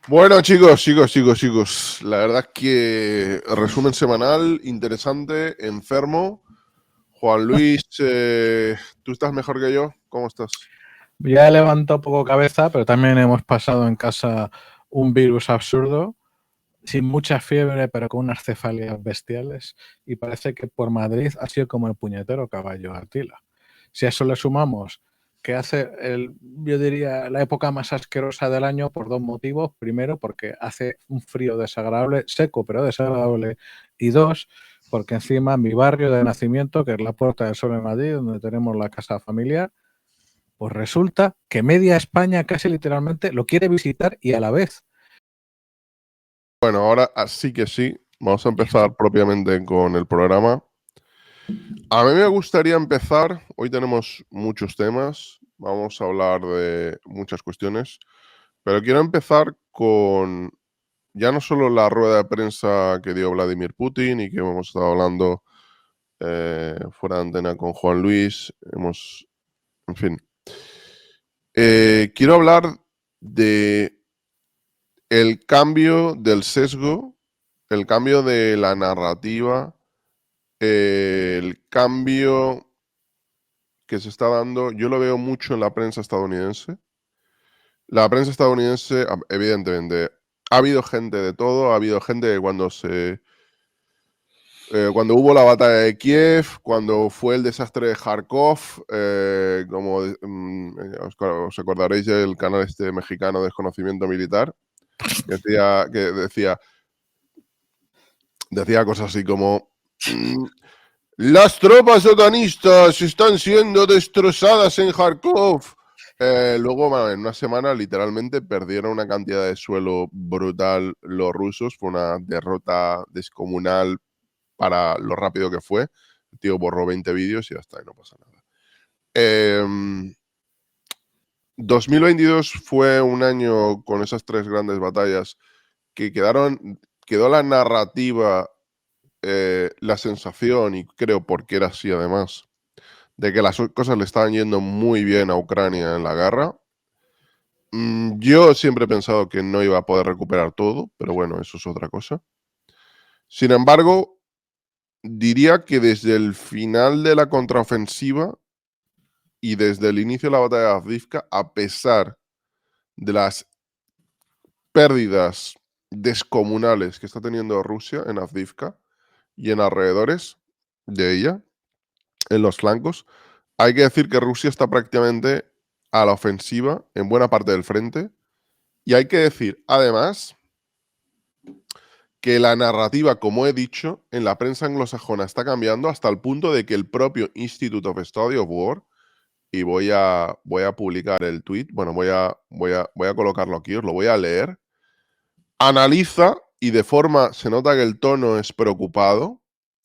Bueno, chicos. La verdad es que resumen semanal, interesante, enfermo. Juan Luis, ¿tú estás mejor que yo? ¿Cómo estás? Ya he levantado poco cabeza, pero también hemos pasado en casa un virus absurdo, sin mucha fiebre, pero con unas cefalias bestiales. Y parece que por Madrid ha sido como el puñetero caballo Atila. Si a eso le sumamos que hace, yo diría, la época más asquerosa del año por dos motivos. Primero, porque hace un frío desagradable, seco pero desagradable. Y dos, porque encima mi barrio de nacimiento, que es la Puerta del Sol en Madrid, donde tenemos la casa familiar, pues resulta que media España casi literalmente lo quiere visitar y a la vez. Bueno, ahora sí que sí. Vamos a empezar propiamente con el programa. A mí me gustaría empezar. Hoy tenemos muchos temas. Vamos a hablar de muchas cuestiones. Pero quiero empezar con ya no solo la rueda de prensa que dio Vladimir Putin y que hemos estado hablando fuera de antena con Juan Luis. En fin. Quiero hablar de el cambio del sesgo, el cambio de la narrativa, el cambio que se está dando. Yo lo veo mucho en la prensa estadounidense. La prensa estadounidense, evidentemente, ha habido gente de todo, ha habido gente que cuando hubo la batalla de Kiev, cuando fue el desastre de Kharkov, os acordaréis del canal este mexicano Desconocimiento Militar, que decía cosas así como las tropas otanistas están siendo destrozadas en Kharkov. Luego, bueno, en una semana, literalmente perdieron una cantidad de suelo brutal los rusos. Fue una derrota descomunal para lo rápido que fue. El tío borró 20 vídeos y ya está, y no pasa nada. 2022 fue un año con esas tres grandes batallas que quedó la narrativa, la sensación, y creo porque era así además, de que las cosas le estaban yendo muy bien a Ucrania en la guerra. Yo siempre he pensado que no iba a poder recuperar todo, pero bueno, eso es otra cosa. Sin embargo, diría que desde el final de la contraofensiva y desde el inicio de la batalla de Avdiivka, a pesar de las pérdidas descomunales que está teniendo Rusia en Avdiivka y en alrededores de ella, en los flancos, hay que decir que Rusia está prácticamente a la ofensiva en buena parte del frente. Y hay que decir, además, que la narrativa, como he dicho, en la prensa anglosajona está cambiando hasta el punto de que el propio Institute of Study of War, y voy a publicar el tweet, bueno, voy a colocarlo aquí, os lo voy a leer, analiza y de forma, se nota que el tono es preocupado,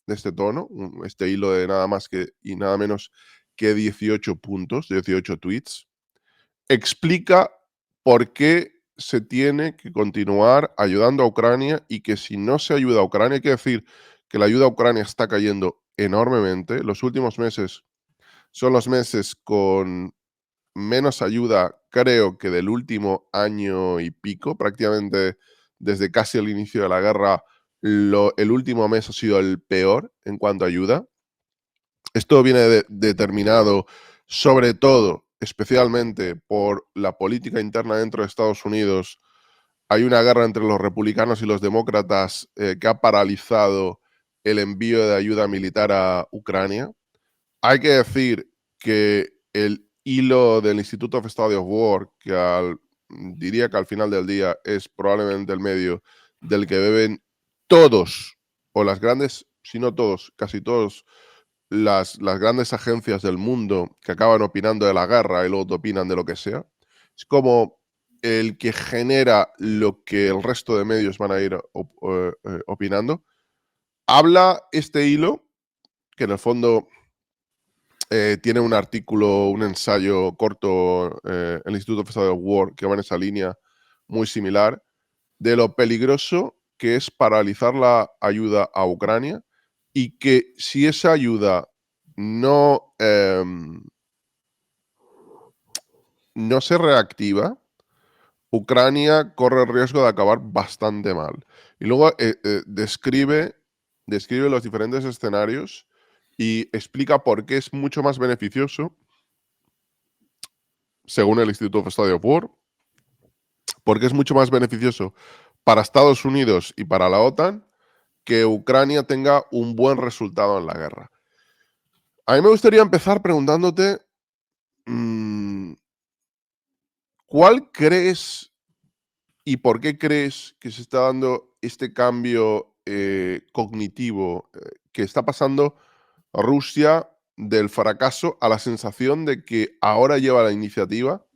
de este tono, este hilo de nada más que y nada menos que 18 puntos, 18 tweets, explica por qué se tiene que continuar ayudando a Ucrania y que si no se ayuda a Ucrania, hay que decir que la ayuda a Ucrania está cayendo enormemente. Los últimos meses son los meses con menos ayuda, creo que del último año y pico, prácticamente desde casi el inicio de la guerra, el último mes ha sido el peor en cuanto a ayuda. Esto viene determinado sobre todo, especialmente por la política interna dentro de Estados Unidos. Hay una guerra entre los republicanos y los demócratas que ha paralizado el envío de ayuda militar a Ucrania. Hay que decir que el hilo del Institute of Study of War, que diría que al final del día es probablemente el medio del que beben todos, o las grandes, si no todos, casi todos, las grandes agencias del mundo que acaban opinando de la guerra y luego te opinan de lo que sea. Es como el que genera lo que el resto de medios van a ir opinando. Habla este hilo, que en el fondo tiene un artículo, un ensayo corto, el Instituto of Study of War, que va en esa línea muy similar, de lo peligroso que es paralizar la ayuda a Ucrania y que si esa ayuda no, no se reactiva, Ucrania corre el riesgo de acabar bastante mal. Y luego describe los diferentes escenarios y explica por qué es mucho más beneficioso, según el Institute of Study of War, por qué es mucho más beneficioso para Estados Unidos y para la OTAN que Ucrania tenga un buen resultado en la guerra. A mí me gustaría empezar preguntándote, ¿cuál crees y por qué crees que se está dando este cambio cognitivo que está pasando Rusia del fracaso a la sensación de que ahora lleva la iniciativa?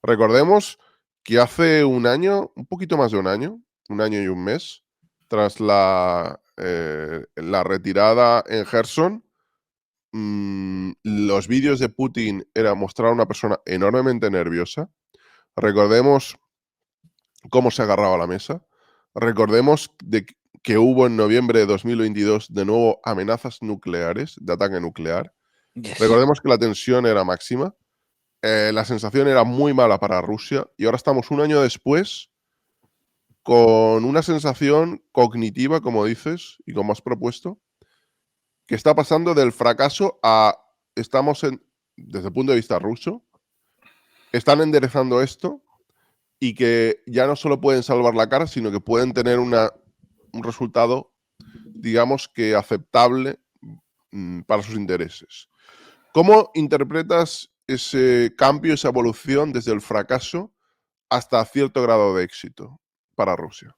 Recordemos que hace un año, un poquito más de un año y un mes, tras la retirada en Gerson, los vídeos de Putin era mostrar a una persona enormemente nerviosa. Recordemos cómo se agarraba a la mesa. Recordemos que hubo en noviembre de 2022 de nuevo amenazas nucleares, de ataque nuclear. Yes. Recordemos que la tensión era máxima, la sensación era muy mala para Rusia y ahora estamos un año después con una sensación cognitiva, como dices, y como has propuesto, que está pasando del fracaso a desde el punto de vista ruso, están enderezando esto y que ya no solo pueden salvar la cara, sino que pueden tener un resultado, digamos que aceptable para sus intereses. ¿Cómo interpretas ese cambio, esa evolución desde el fracaso hasta cierto grado de éxito para Rusia?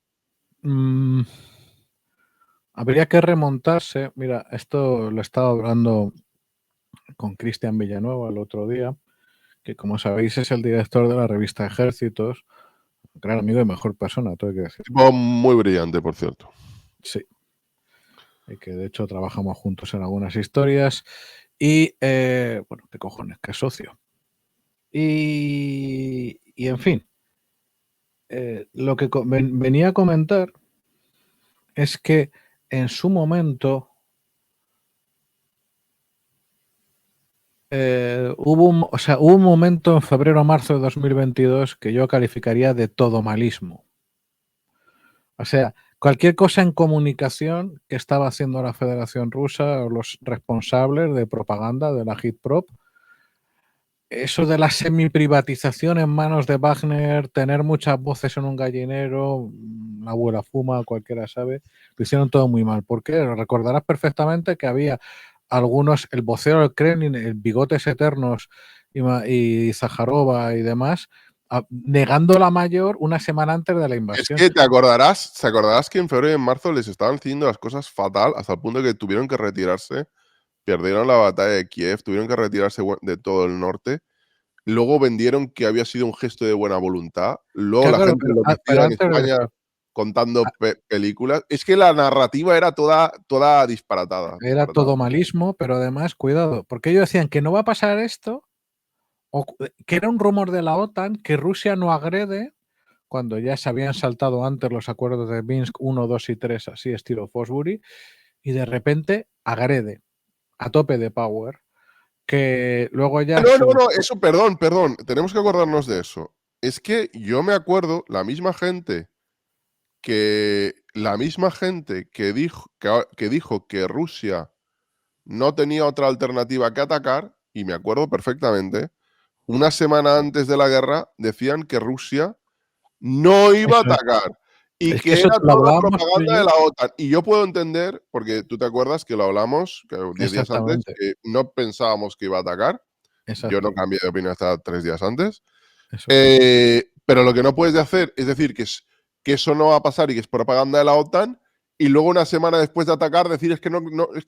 Habría que remontarse. Mira, esto lo estaba hablando con Cristian Villanueva el otro día, que como sabéis es el director de la revista Ejércitos, un gran amigo y mejor persona, todo hay que decir. Tipo muy brillante, por cierto. Sí. Y que de hecho trabajamos juntos en algunas historias. Y bueno, qué cojones, que socio. Y en fin, lo que venía a comentar es que en su momento hubo un momento en febrero o marzo de 2022 que yo calificaría de todo malismo. O sea, cualquier cosa en comunicación que estaba haciendo la Federación Rusa o los responsables de propaganda de la Hitprop, eso de la semi-privatización en manos de Wagner, tener muchas voces en un gallinero, la abuela fuma, cualquiera sabe, lo hicieron todo muy mal. ¿Por qué? Recordarás perfectamente que había algunos, el vocero del Kremlin, el Bigotes Eternos y Zaharova y demás, negando la mayor una semana antes de la invasión. Es que te acordarás que en febrero y en marzo les estaban haciendo las cosas fatal hasta el punto de que tuvieron que retirarse, perdieron la batalla de Kiev, tuvieron que retirarse de todo el norte. Luego vendieron que había sido un gesto de buena voluntad. Luego la Claro, gente enloquecida en antes de España eso, contando películas. Es que la narrativa era toda disparatada. era todo malismo, pero además, cuidado, porque ellos decían que no va a pasar esto, o que era un rumor de la OTAN, que Rusia no agrede, cuando ya se habían saltado antes los acuerdos de Minsk 1, 2 y 3, así estilo Fosbury, y de repente agrede a tope de power, que luego ya... No, eso, perdón, tenemos que acordarnos de eso. Es que yo me acuerdo, la misma gente que dijo que Rusia no tenía otra alternativa que atacar, y me acuerdo perfectamente, una semana antes de la guerra decían que Rusia no iba a Eso es. atacar y Es que que eso era lo toda hablábamos tú y propaganda de yo. la OTAN. Y yo puedo entender, porque tú te acuerdas que lo hablamos 10 días antes, Exactamente. que no pensábamos que iba a atacar. Yo no Exacto. cambié de opinión hasta 3 días antes. Eso es. Pero lo que no puedes hacer es decir que eso no va a pasar y que es propaganda de la OTAN y luego una semana después de atacar decir es que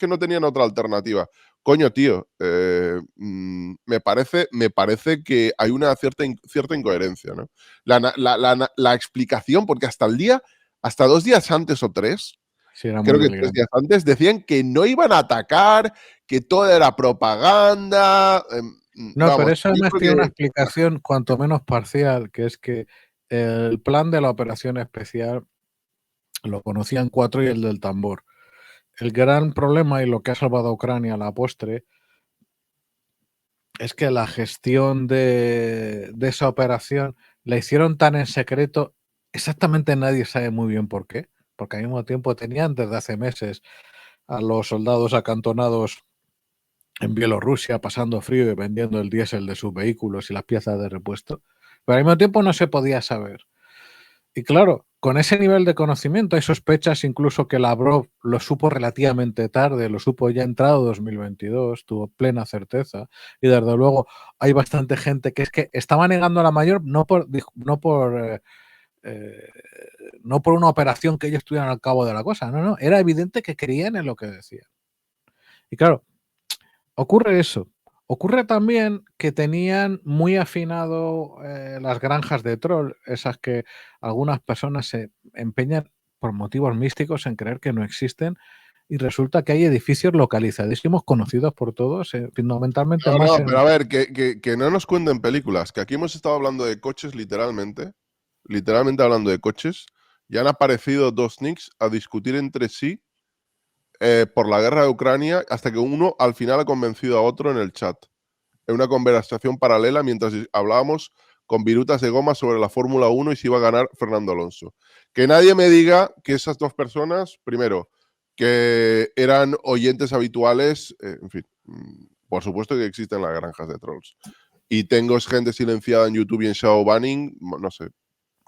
no tenían otra alternativa. Coño, tío, me parece que hay una cierta incoherencia, ¿no? La explicación, porque hasta 2 días antes o 3, Sí, era creo muy que 3 delirante. días antes, decían que no iban a atacar, que todo era propaganda. No, pero Vamos, eso yo además creo tiene una que explicación cuanto menos parcial, que es que el plan de la operación especial lo conocían 4 y el del tambor. El gran problema y lo que ha salvado a Ucrania a la postre es que la gestión de esa operación la hicieron tan en secreto, exactamente nadie sabe muy bien por qué, porque al mismo tiempo tenían desde hace meses a los soldados acantonados en Bielorrusia pasando frío y vendiendo el diésel de sus vehículos y las piezas de repuesto, pero al mismo tiempo no se podía saber. Y claro, con ese nivel de conocimiento hay sospechas incluso que Lavrov lo supo relativamente tarde, lo supo ya entrado 2022, tuvo plena certeza, y desde luego hay bastante gente que es que estaba negando a la mayor eh, no por una operación que ellos tuvieran al cabo de la cosa, no, era evidente que creían en lo que decían. Y claro, ocurre eso. Ocurre también que tenían muy afinado las granjas de troll, esas que algunas personas se empeñan por motivos místicos en creer que no existen, y resulta que hay edificios localizadísimos conocidos por todos, fundamentalmente No, más no, pero en... a ver, que no nos cuenten películas, que aquí hemos estado hablando de coches literalmente hablando de coches, y han aparecido dos nicks a discutir entre sí por la guerra de Ucrania, hasta que uno al final ha convencido a otro en el chat, en una conversación paralela mientras hablábamos con virutas de goma sobre la Fórmula 1 y si iba a ganar Fernando Alonso. Que nadie me diga que esas dos personas, primero, que eran oyentes habituales, en fin, por supuesto que existen las granjas de trolls. Y tengo gente silenciada en YouTube y en shadow banning, no sé,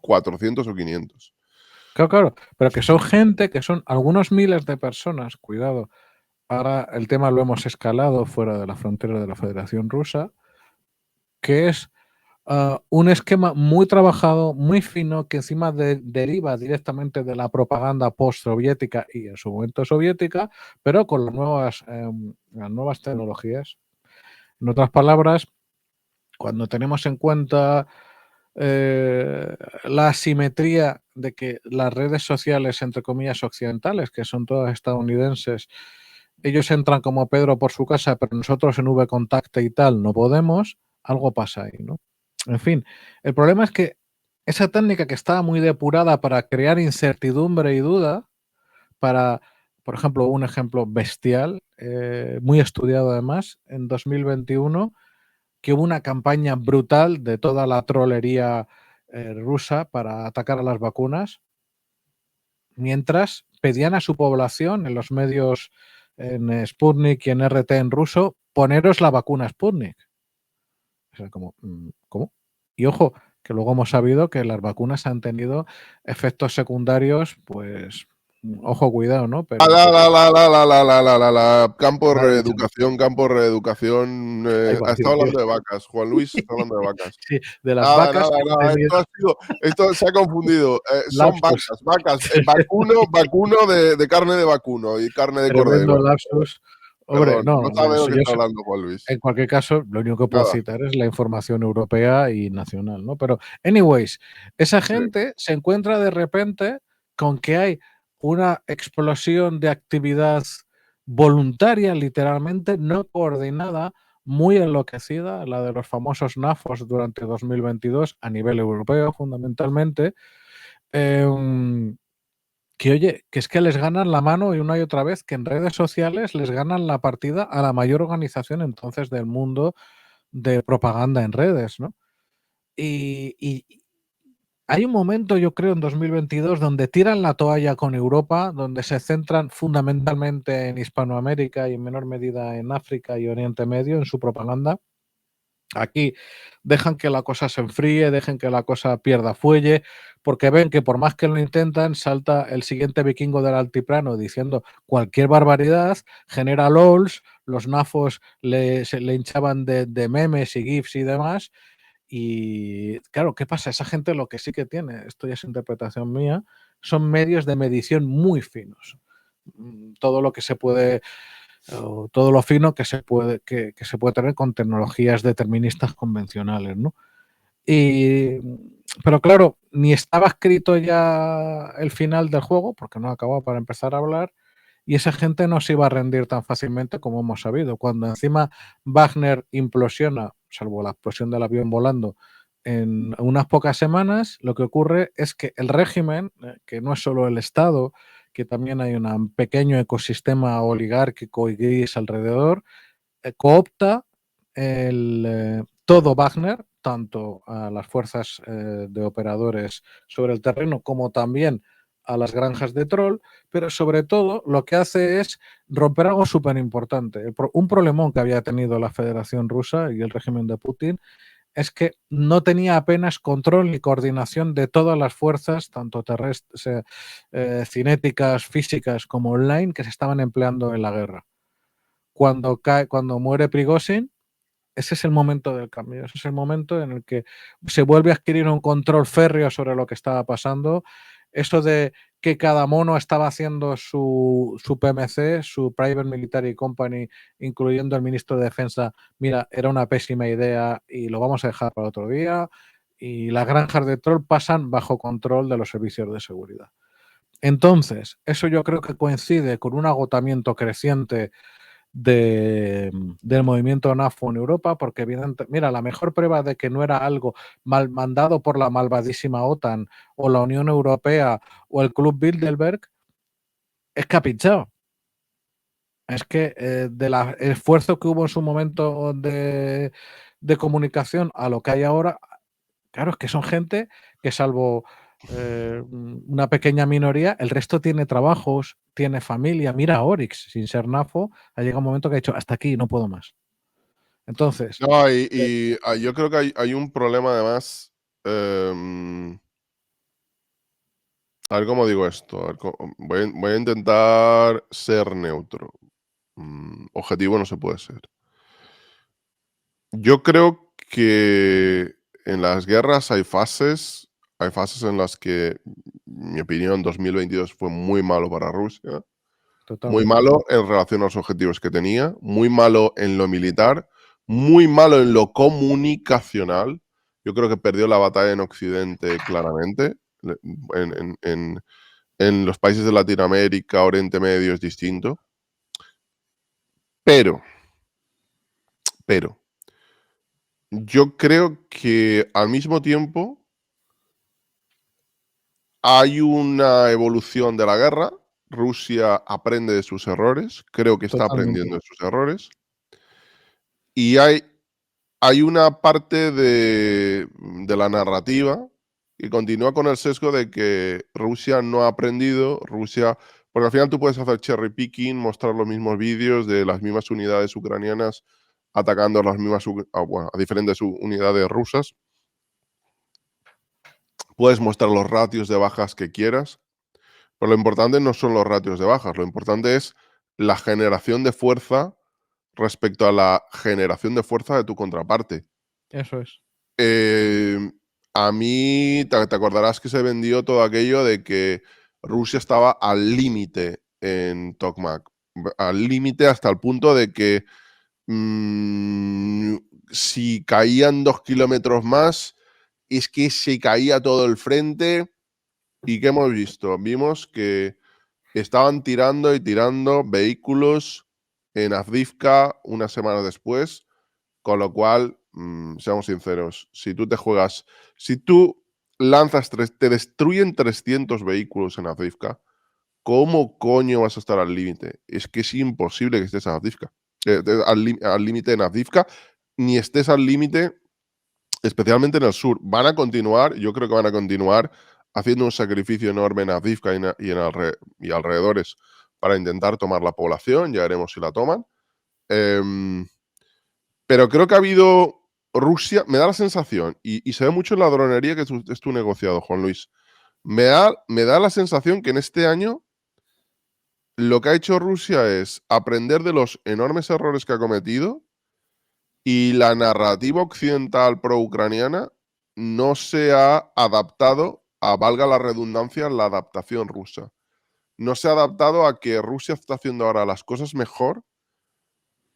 400 o 500. Claro, pero que son gente, que son algunos miles de personas, cuidado, ahora el tema lo hemos escalado fuera de la frontera de la Federación Rusa, que es un esquema muy trabajado, muy fino, que encima deriva directamente de la propaganda post-soviética y en su momento soviética, pero con las nuevas tecnologías. En otras palabras, cuando tenemos en cuenta la asimetría de que las redes sociales, entre comillas, occidentales, que son todas estadounidenses, ellos entran como Pedro por su casa, pero nosotros en VKontakte y tal no podemos, algo pasa ahí, ¿no? En fin, el problema es que esa técnica que estaba muy depurada para crear incertidumbre y duda, para, por ejemplo, un ejemplo bestial, muy estudiado además, en 2021, que hubo una campaña brutal de toda la trolería rusa para atacar a las vacunas, mientras pedían a su población en los medios, en Sputnik y en RT en ruso, poneros la vacuna Sputnik. O sea, como, ¿cómo? Y ojo, que luego hemos sabido que las vacunas han tenido efectos secundarios, pues, ojo, cuidado, ¿no? Pero Campo nadie ha dicho nada. campo reeducación. Ay, por Está Dios. hablando de vacas. Juan Luis está hablando de vacas. Sí, de las Nada, vacas nada, que han nada. tenido Esto se ha confundido. Son lapsus. vacas, vacas. Vacuno de carne de vacuno y carne de Tremendo cordero. lapsus. Hombre, Perdón, no no, sabe lo que yo está hablando Juan Luis. en cualquier caso, lo único que puedo Nada, citar es la información europea y nacional, ¿no? Pero, anyways, esa sí. gente se encuentra de repente con que hay una explosión de actividad voluntaria, literalmente, no coordinada, muy enloquecida, la de los famosos NAFOS durante 2022 a nivel europeo, fundamentalmente, em, que oye, que es que les ganan la mano y una y otra vez, que en redes sociales les ganan la partida a la mayor organización entonces del mundo de propaganda en redes, ¿no? Y hay un momento, yo creo, en 2022 donde tiran la toalla con Europa, donde se centran fundamentalmente en Hispanoamérica y en menor medida en África y Oriente Medio en su propaganda. Aquí dejan que la cosa se enfríe, dejen que la cosa pierda fuelle, porque ven que por más que lo intentan, salta el siguiente vikingo del altiplano diciendo cualquier barbaridad, genera LOLs, los nafos se le hinchaban de memes y GIFs y demás. Y claro, ¿qué pasa? Esa gente lo que sí que tiene, esto ya es interpretación mía, son medios de medición muy finos. Todo lo que se puede o todo lo fino que se puede tener con tecnologías deterministas convencionales, ¿no? Y, pero claro, ni estaba escrito ya el final del juego, porque no acababa para empezar a hablar, y esa gente no se iba a rendir tan fácilmente como hemos sabido. Cuando encima Wagner implosiona, salvo la explosión del avión volando, en unas pocas semanas, lo que ocurre es que el régimen, que no es solo el Estado, que también hay un pequeño ecosistema oligárquico y gris alrededor, coopta todo Wagner tanto a las fuerzas de operadores sobre el terreno como también a las granjas de troll, pero sobre todo lo que hace es romper algo súper importante. Un problemón que había tenido la Federación Rusa y el régimen de Putin es que no tenía apenas control ni coordinación de todas las fuerzas, tanto terrestres, cinéticas, físicas como online, que se estaban empleando en la guerra. Cuando muere Prigozhin, ese es el momento del cambio, ese es el momento en el que se vuelve a adquirir un control férreo sobre lo que estaba pasando. Eso de que cada mono estaba haciendo su PMC, su Private Military Company, incluyendo el ministro de Defensa, mira, era una pésima idea y lo vamos a dejar para otro día. Y las granjas de troll pasan bajo control de los servicios de seguridad. Entonces, eso yo creo que coincide con un agotamiento creciente del movimiento NAFO en Europa, porque mira, la mejor prueba de que no era algo mal mandado por la malvadísima OTAN o la Unión Europea o el Club Bilderberg es que ha pinchado. Es que del esfuerzo que hubo en su momento de comunicación a lo que hay ahora, claro, es que son gente que salvo una pequeña minoría, el resto tiene trabajos, tiene familia. Mira a Oryx, sin ser NAFO, ha llegado un momento que ha dicho, hasta aquí, no puedo más. Entonces, No, yo creo que hay un problema además. A ver cómo digo esto. A ver voy a intentar ser neutro. Objetivo no se puede ser. Yo creo que en las guerras hay fases. Hay fases en las que, en mi opinión, 2022 fue muy malo para Rusia. Muy totalmente. malo en relación a los objetivos que tenía. Muy malo en lo militar. Muy malo en lo comunicacional. Yo creo que perdió la batalla en Occidente claramente. En los países de Latinoamérica, Oriente Medio es distinto. Pero, yo creo que al mismo tiempo hay una evolución de la guerra. Rusia aprende de sus errores, creo que está Totalmente. aprendiendo de sus errores. Y hay una parte de la narrativa que continúa con el sesgo de que Rusia no ha aprendido, porque al final tú puedes hacer cherry picking, mostrar los mismos vídeos de las mismas unidades ucranianas atacando a las mismas, a diferentes unidades rusas. Puedes mostrar los ratios de bajas que quieras, pero lo importante no son los ratios de bajas, lo importante es la generación de fuerza respecto a la generación de fuerza de tu contraparte. Eso es. Eh, a mí, te acordarás que se vendió todo aquello de que Rusia estaba al límite en Tokmak, al límite hasta el punto de que mm, si caían 2 kilómetros más, es que se caía todo el frente. ¿Y qué hemos visto? Vimos que estaban tirando y tirando vehículos en Avdiivka una semana después, con lo cual, seamos sinceros, si tú lanzas, te destruyen 300 vehículos en Avdiivka, ¿cómo coño vas a estar al límite? Es que es imposible que estés a Avdiivka, al límite en Avdiivka, ni estés al límite, especialmente en el sur. Yo creo que van a continuar haciendo un sacrificio enorme en Avdiivka y alrededores para intentar tomar la población, ya veremos si la toman. Pero creo que ha habido Rusia, me da la sensación, y se ve mucho en la dronería, que es tu negociado, Juan Luis. Me da la sensación que en este año lo que ha hecho Rusia es aprender de los enormes errores que ha cometido, y la narrativa occidental pro-ucraniana no se ha adaptado a, valga la redundancia, la adaptación rusa. No se ha adaptado a que Rusia está haciendo ahora las cosas mejor,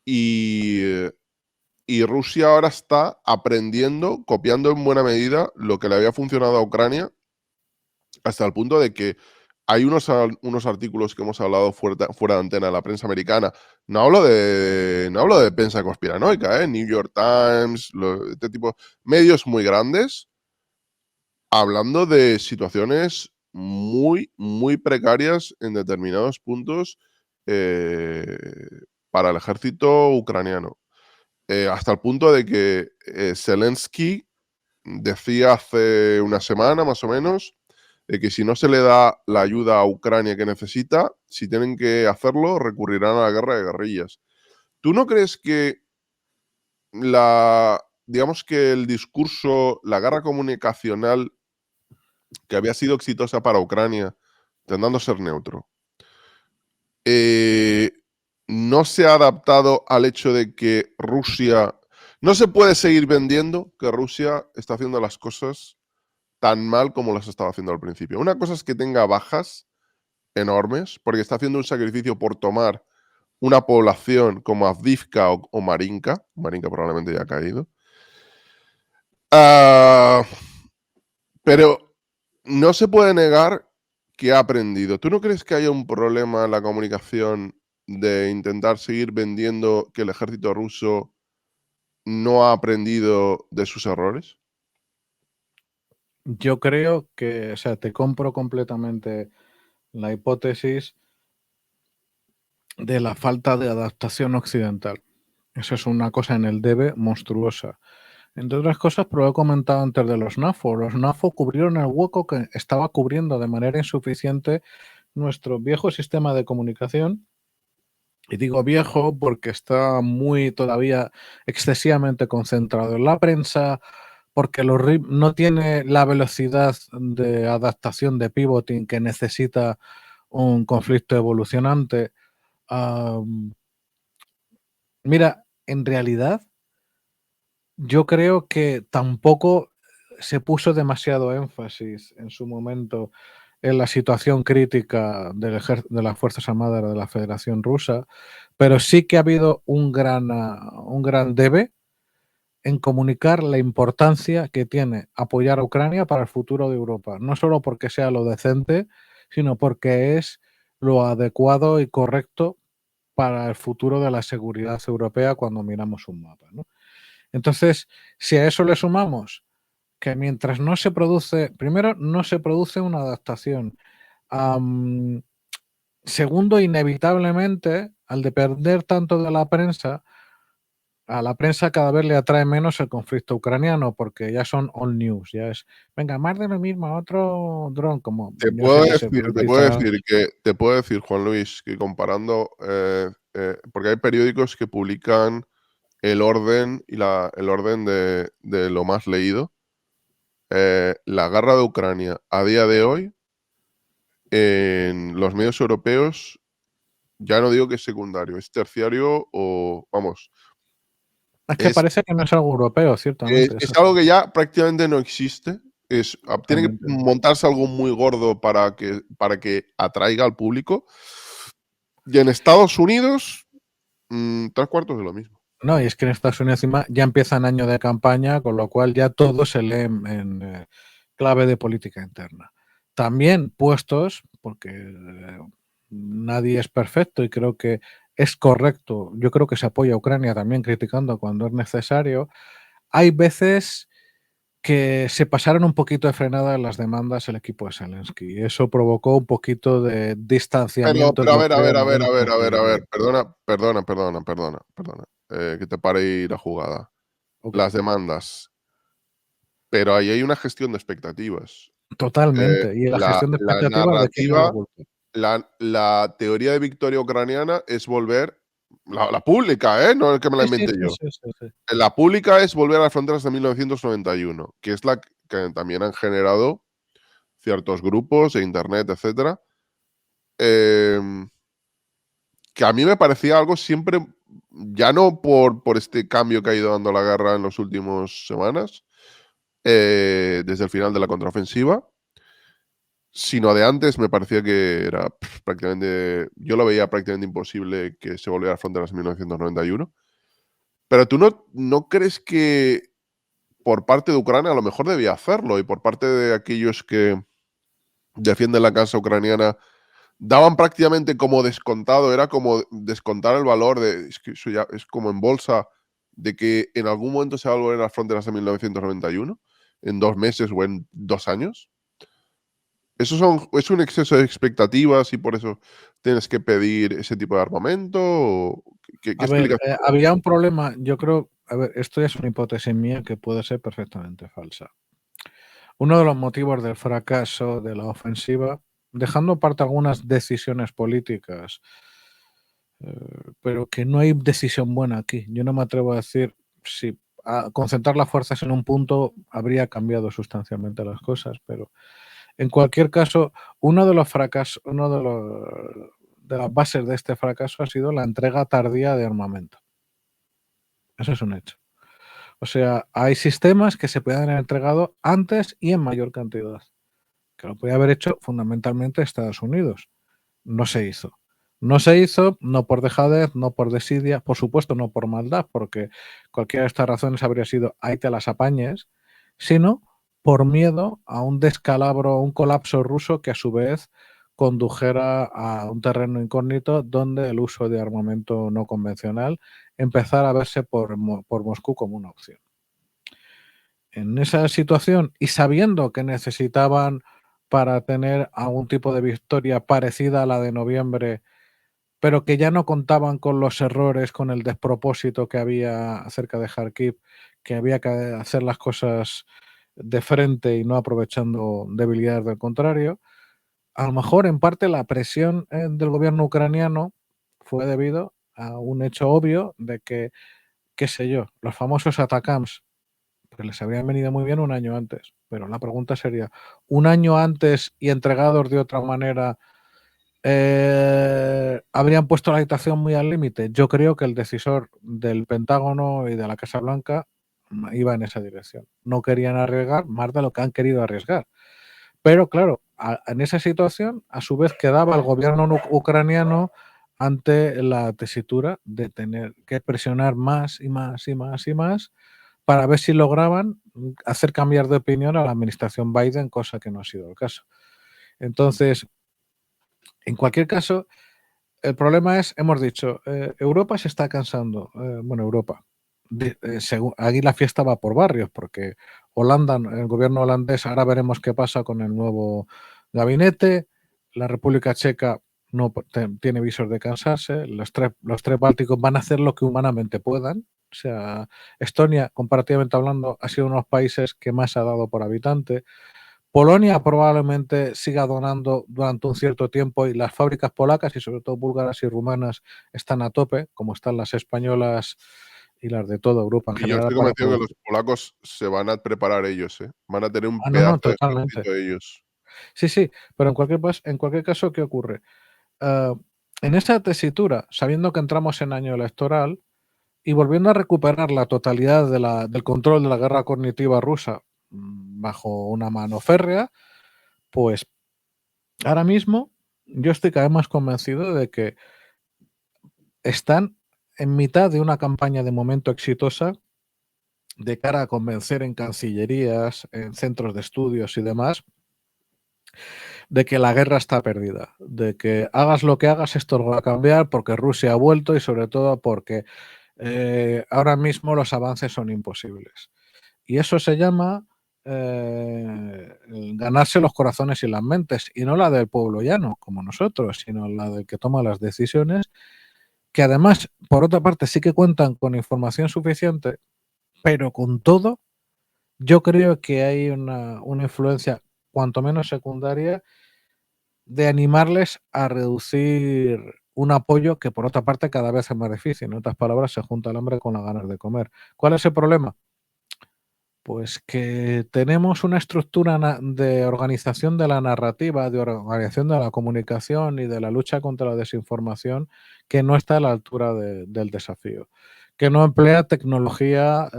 y Rusia ahora está aprendiendo, copiando en buena medida lo que le había funcionado a Ucrania, hasta el punto de que hay unos artículos que hemos hablado fuera de antena de la prensa americana. No hablo de prensa conspiranoica, New York Times, este tipo, medios muy grandes, hablando de situaciones muy, muy precarias en determinados puntos, eh, para el ejército ucraniano. Hasta el punto de que Zelensky decía hace una semana más o menos que si no se le da la ayuda a Ucrania que necesita, si tienen que hacerlo, recurrirán a la guerra de guerrillas. ¿Tú no crees que digamos que el discurso, la guerra comunicacional que había sido exitosa para Ucrania, intentando ser neutro, eh, no se ha adaptado al hecho de que Rusia... No se puede seguir vendiendo que Rusia está haciendo las cosas tan mal como las estaba haciendo al principio. Una cosa es que tenga bajas enormes, porque está haciendo un sacrificio por tomar una población como Avdiivka o Marinka. Marinka probablemente ya ha caído. Pero no se puede negar que ha aprendido. ¿Tú no crees que haya un problema en la comunicación de intentar seguir vendiendo que el ejército ruso no ha aprendido de sus errores? Yo creo que, o sea, te compro completamente la hipótesis de la falta de adaptación occidental. Eso es una cosa en el debe monstruosa. Entre otras cosas, pero he comentado antes de los NAFO. Los NAFO cubrieron el hueco que estaba cubriendo de manera insuficiente nuestro viejo sistema de comunicación. Y digo viejo porque está muy todavía excesivamente concentrado en la prensa, porque no tiene la velocidad de adaptación de pivoting que necesita un conflicto evolucionante. Mira, en realidad yo creo que tampoco se puso demasiado énfasis en su momento en la situación crítica de las Fuerzas Armadas de la Federación Rusa, pero sí que ha habido un gran debe en comunicar la importancia que tiene apoyar a Ucrania para el futuro de Europa, no solo porque sea lo decente, sino porque es lo adecuado y correcto para el futuro de la seguridad europea cuando miramos un mapa, ¿no? Entonces, si a eso le sumamos que mientras no se produce, primero, no se produce una adaptación. Segundo, inevitablemente, al depender tanto de la prensa, a la prensa cada vez le atrae menos el conflicto ucraniano porque ya son all news, ya es, venga, más de lo mismo, otro dron, como yo sé que se politiza. Te puedo decir, Juan Luis, que comparando, porque hay periódicos que publican el orden el orden de lo más leído. La guerra de Ucrania a día de hoy en los medios europeos, ya no digo que es secundario, es terciario o, vamos, Es que es, parece que no es algo europeo, ciertamente. es algo que ya prácticamente no existe. Tiene que Totalmente. montarse algo muy gordo para que atraiga al público. Y en Estados Unidos, tres cuartos de lo mismo. No, y es que en Estados Unidos encima ya empiezan año de campaña, con lo cual ya todo se lee en clave de política interna. También puestos, porque nadie es perfecto y creo que es correcto, yo creo que se apoya a Ucrania también criticando cuando es necesario, hay veces que se pasaron un poquito de frenada en las demandas el equipo de Zelensky y eso provocó un poquito de distanciamiento, Pero a yo ver, a creo, ver, a a ver, nivel a ver, a ver, a ver. internacional. Perdona. Que te pare ir la jugada. Ok. Las demandas. Pero ahí hay una gestión de expectativas. Totalmente. Y la gestión de La expectativas, ¿de quién es la narrativa, culpa? la teoría de victoria ucraniana es volver, la pública, no es que me la Sí, sí, invente sí, yo. sí, sí, sí. La pública es volver a las fronteras de 1991, que es la que también han generado ciertos grupos de internet, etcétera, em, que a mí me parecía algo siempre, ya no por este cambio que ha ido dando la guerra en las últimas semanas, desde el final de la contraofensiva, sino de antes me parecía que era prácticamente, yo lo veía prácticamente imposible que se volviera a las fronteras en 1991. Pero tú no crees que por parte de Ucrania a lo mejor debía hacerlo y por parte de aquellos que defienden la causa ucraniana daban prácticamente como descontado, era como descontar el valor de, es que eso ya es como en bolsa, de que en algún momento se va a volver a las fronteras de 1991, en 2 meses o en 2 años? ¿Es un exceso de expectativas y por eso tienes que pedir ese tipo de armamento? ¿O qué A ver, explicación? había un problema, yo creo, a ver, esto ya es una hipótesis mía que puede ser perfectamente falsa. Uno de los motivos del fracaso de la ofensiva, dejando aparte algunas decisiones políticas, pero que no hay decisión buena aquí. Yo no me atrevo a decir si concentrar las fuerzas en un punto habría cambiado sustancialmente las cosas, pero en cualquier caso, uno de los fracasos, de las bases de este fracaso ha sido la entrega tardía de armamento. Eso es un hecho. O sea, hay sistemas que se pueden haber entregado antes y en mayor cantidad, que lo podía haber hecho fundamentalmente Estados Unidos. No se hizo. No se hizo, no por dejadez, no por desidia, por supuesto no por maldad, porque cualquiera de estas razones habría sido ahí te las apañes, sino por miedo a un descalabro, un colapso ruso que a su vez condujera a un terreno incógnito donde el uso de armamento no convencional empezara a verse por Moscú como una opción. En esa situación y sabiendo que necesitaban para tener algún tipo de victoria parecida a la de noviembre, pero que ya no contaban con los errores, con el despropósito que había acerca de Kharkiv, que había que hacer las cosas de frente y no aprovechando debilidades del contrario. A lo mejor en parte la presión del gobierno ucraniano fue debido a un hecho obvio de que, qué sé yo, los famosos ATACMS, pues les habrían venido muy bien un año antes. Pero la pregunta sería, ¿un año antes y entregados de otra manera habrían puesto la situación muy al límite? Yo creo que el decisor del Pentágono y de la Casa Blanca iba en esa dirección. No querían arriesgar más de lo que han querido arriesgar. Pero claro, en esa situación, a su vez, quedaba el gobierno ucraniano ante la tesitura de tener que presionar más y más y más y más para ver si lograban hacer cambiar de opinión a la administración Biden, cosa que no ha sido el caso. Entonces, en cualquier caso, el problema es, hemos dicho, Europa se está cansando. Bueno, Europa. Aquí la fiesta va por barrios, porque Holanda, el gobierno holandés, ahora veremos qué pasa con el nuevo gabinete. La República Checa no tiene visos de cansarse. Los tres bálticos van a hacer lo que humanamente puedan. O sea, Estonia, comparativamente hablando, ha sido uno de los países que más ha dado por habitante. Polonia probablemente siga donando durante un cierto tiempo y las fábricas polacas y sobre todo búlgaras y rumanas están a tope, como están las españolas y las de toda Europa en Y yo general estoy para convencido que producir. los polacos se van a preparar ellos, ¿eh? Van a tener un No, no, pedazo de totalmente. ejército ellos. Sí, sí, pero en cualquier caso, ¿qué ocurre? En esa tesitura, sabiendo que entramos en año electoral y volviendo a recuperar la totalidad del control de la guerra cognitiva rusa bajo una mano férrea, pues ahora mismo yo estoy cada vez más convencido de que están en mitad de una campaña de momento exitosa de cara a convencer en cancillerías, en centros de estudios y demás, de que la guerra está perdida, de que hagas lo que hagas, esto lo va a cambiar porque Rusia ha vuelto y sobre todo porque ahora mismo los avances son imposibles. Y eso se llama ganarse los corazones y las mentes, y no la del pueblo llano, como nosotros, sino la del que toma las decisiones, que además, por otra parte, sí que cuentan con información suficiente, pero con todo, yo creo que hay una influencia, cuanto menos secundaria, de animarles a reducir un apoyo que, por otra parte, cada vez es más difícil. En otras palabras, se junta el hambre con las ganas de comer. ¿Cuál es el problema? Pues que tenemos una estructura de organización de la narrativa, de organización de la comunicación y de la lucha contra la desinformación que no está a la altura del desafío, que no emplea tecnología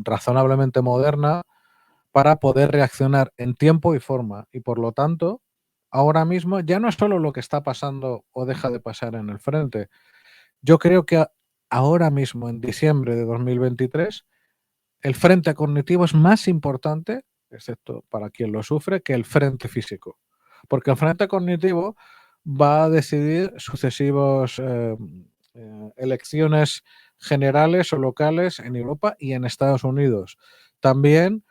razonablemente moderna para poder reaccionar en tiempo y forma. Y por lo tanto, ahora mismo ya no es solo lo que está pasando o deja de pasar en el frente. Yo creo que ahora mismo, en diciembre de 2023, el frente cognitivo es más importante, excepto para quien lo sufre, que el frente físico. Porque el frente cognitivo va a decidir sucesivos elecciones generales o locales en Europa y en Estados Unidos. También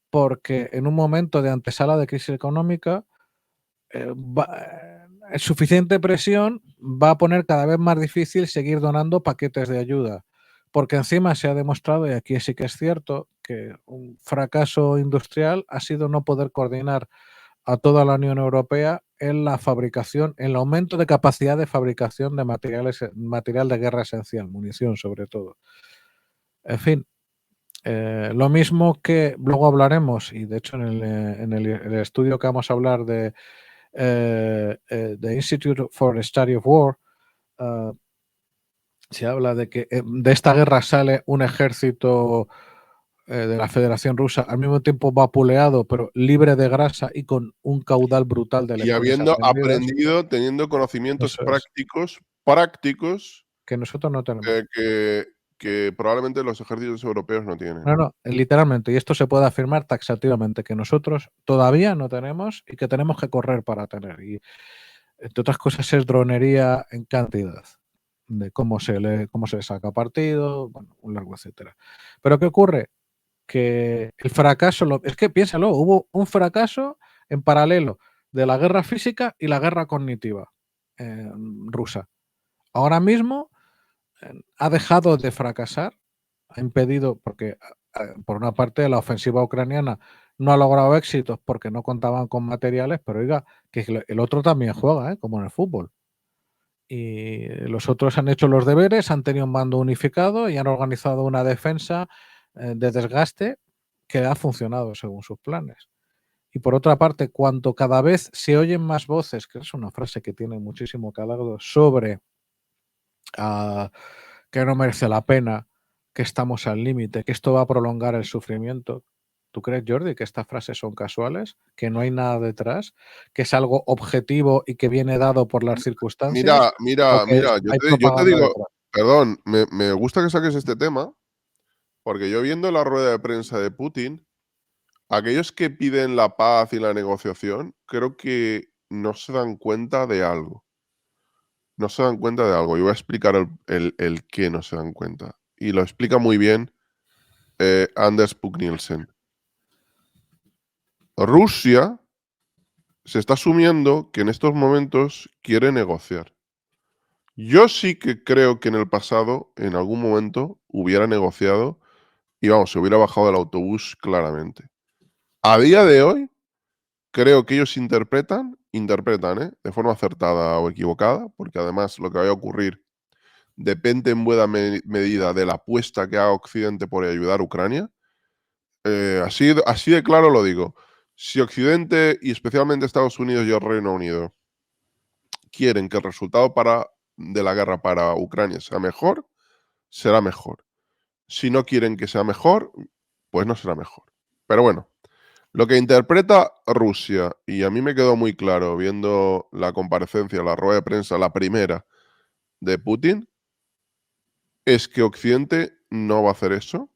porque en un momento de antesala de crisis económica, suficiente presión va a poner cada vez más difícil seguir donando paquetes de ayuda. porque encima se ha demostrado, y aquí sí que es cierto, que un fracaso industrial ha sido no poder coordinar a toda la Unión Europea en la fabricación, en el aumento de capacidad de fabricación de material de guerra esencial, munición sobre todo. En fin, lo mismo que luego hablaremos, y de hecho en el estudio que vamos a hablar de Institute for the Study of War, se habla de que de esta guerra sale un ejército de la Federación Rusa al mismo tiempo vapuleado, pero libre de grasa y con un caudal brutal de Y lecciones habiendo aprendidas. aprendido, teniendo conocimientos Eso es, prácticos que nosotros no tenemos. que probablemente los ejércitos europeos no tienen. No, no, literalmente, y esto se puede afirmar taxativamente, que nosotros todavía no tenemos y que tenemos que correr para tener. Y entre otras cosas es dronería en cantidad, de cómo se le saca partido, bueno, un largo etcétera. Pero ¿qué ocurre? Que el fracaso, es que piénsalo, hubo un fracaso en paralelo de la guerra física y la guerra cognitiva rusa. Ahora mismo ha dejado de fracasar, ha impedido, porque por una parte la ofensiva ucraniana no ha logrado éxitos porque no contaban con materiales, pero oiga, que el otro también juega, como en el fútbol. Y los otros han hecho los deberes, han tenido un mando unificado y han organizado una defensa de desgaste que ha funcionado según sus planes. Y por otra parte, cuanto cada vez se oyen más voces, que es una frase que tiene muchísimo calado, sobre que no merece la pena, que estamos al límite, que esto va a prolongar el sufrimiento. ¿Tú crees, Jordi, que estas frases son casuales? ¿Que no hay nada detrás? ¿Que es algo objetivo y que viene dado por las circunstancias? ¿O que hay Yo te propaganda digo, detrás? perdón, me gusta que saques este tema, porque yo viendo la rueda de prensa de Putin, aquellos que piden la paz y la negociación, creo que no se dan cuenta de algo. No se dan cuenta de algo. Y voy a explicar el qué no se dan cuenta. Y lo explica muy bien Anders Puk Nielsen. Rusia se está asumiendo que en estos momentos quiere negociar. Yo sí que creo que en el pasado, en algún momento, hubiera negociado y vamos, se hubiera bajado del autobús claramente. A día de hoy, creo que ellos interpretan, de forma acertada o equivocada, porque además lo que vaya a ocurrir depende en buena medida de la apuesta que haga Occidente por ayudar a Ucrania. Así de claro lo digo. Si Occidente y especialmente Estados Unidos y el Reino Unido quieren que el resultado de la guerra para Ucrania sea mejor, será mejor. Si no quieren que sea mejor, pues no será mejor. Pero bueno, lo que interpreta Rusia, y a mí me quedó muy claro viendo la comparecencia, la rueda de prensa, la primera de Putin, es que Occidente no va a hacer eso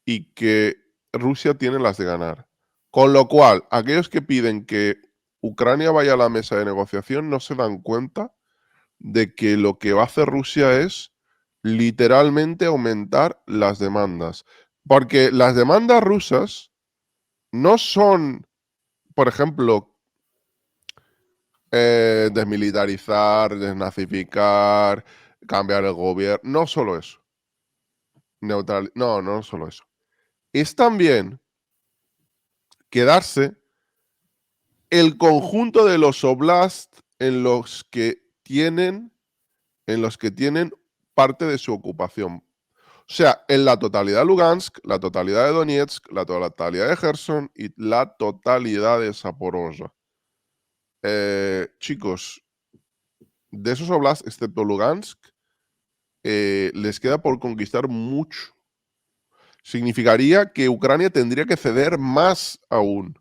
y que Rusia tiene las de ganar. Con lo cual, aquellos que piden que Ucrania vaya a la mesa de negociación no se dan cuenta de que lo que va a hacer Rusia es literalmente aumentar las demandas. Porque las demandas rusas no son, por ejemplo, desmilitarizar, desnazificar, cambiar el gobierno. No solo eso. No solo eso. Es también quedarse el conjunto de los oblasts en los que tienen parte de su ocupación. O sea, en la totalidad de Lugansk, la totalidad de Donetsk, la totalidad de Gerson y la totalidad de Zaporozhye. Chicos, de esos oblasts, excepto Lugansk, les queda por conquistar mucho. Significaría que Ucrania tendría que ceder más aún.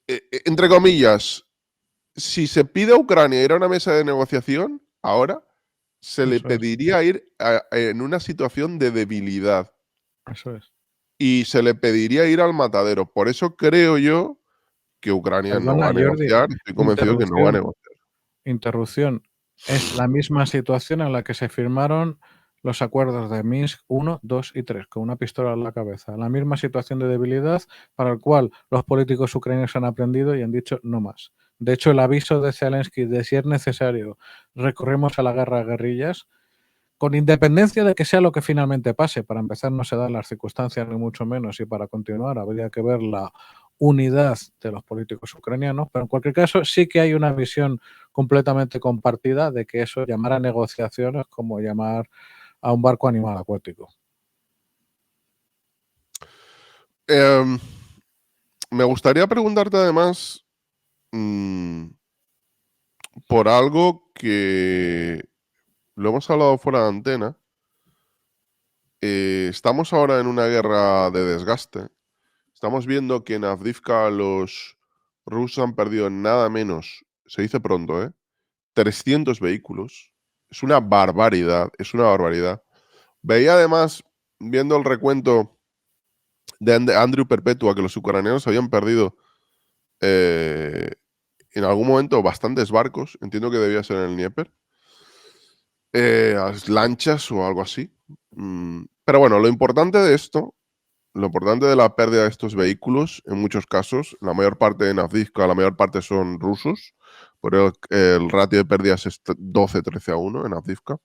Entre comillas, si se pide a Ucrania ir a una mesa de negociación, ahora se le Eso es, pediría ir en una situación de debilidad eso es. y se le pediría ir al matadero. Por eso creo yo que Ucrania no va Perdona, a Jordi, negociar. Estoy convencido que no va a interrupción, negociar. interrupción. Es la misma situación en la que se firmaron los acuerdos de Minsk 1, 2 y 3, con una pistola en la cabeza. La misma situación de debilidad para el cual los políticos ucranianos han aprendido y han dicho no más. De hecho, el aviso de Zelensky de si es necesario recorremos a la guerra de guerrillas, con independencia de que sea lo que finalmente pase, para empezar no se dan las circunstancias ni mucho menos, y para continuar habría que ver la unidad de los políticos ucranianos, pero en cualquier caso sí que hay una visión completamente compartida de que eso, llamar a negociaciones, como llamar a un barco animal acuático. Me gustaría preguntarte además por algo que lo hemos hablado fuera de antena. Estamos ahora en una guerra de desgaste. Estamos viendo que en Avdiivka los rusos han perdido nada menos, se dice pronto, 300 vehículos. Es una barbaridad, es una barbaridad. Veía además, viendo el recuento de Andrew Perpetua, que los ucranianos habían perdido en algún momento bastantes barcos, entiendo que debía ser en el Dnieper, lanchas o algo así. Pero bueno, lo importante de esto, lo importante de la pérdida de estos vehículos, en muchos casos, la mayor parte en Avdiivka, la mayor parte son rusos, por el ratio de pérdidas es 12-13-1 en Avdiivka,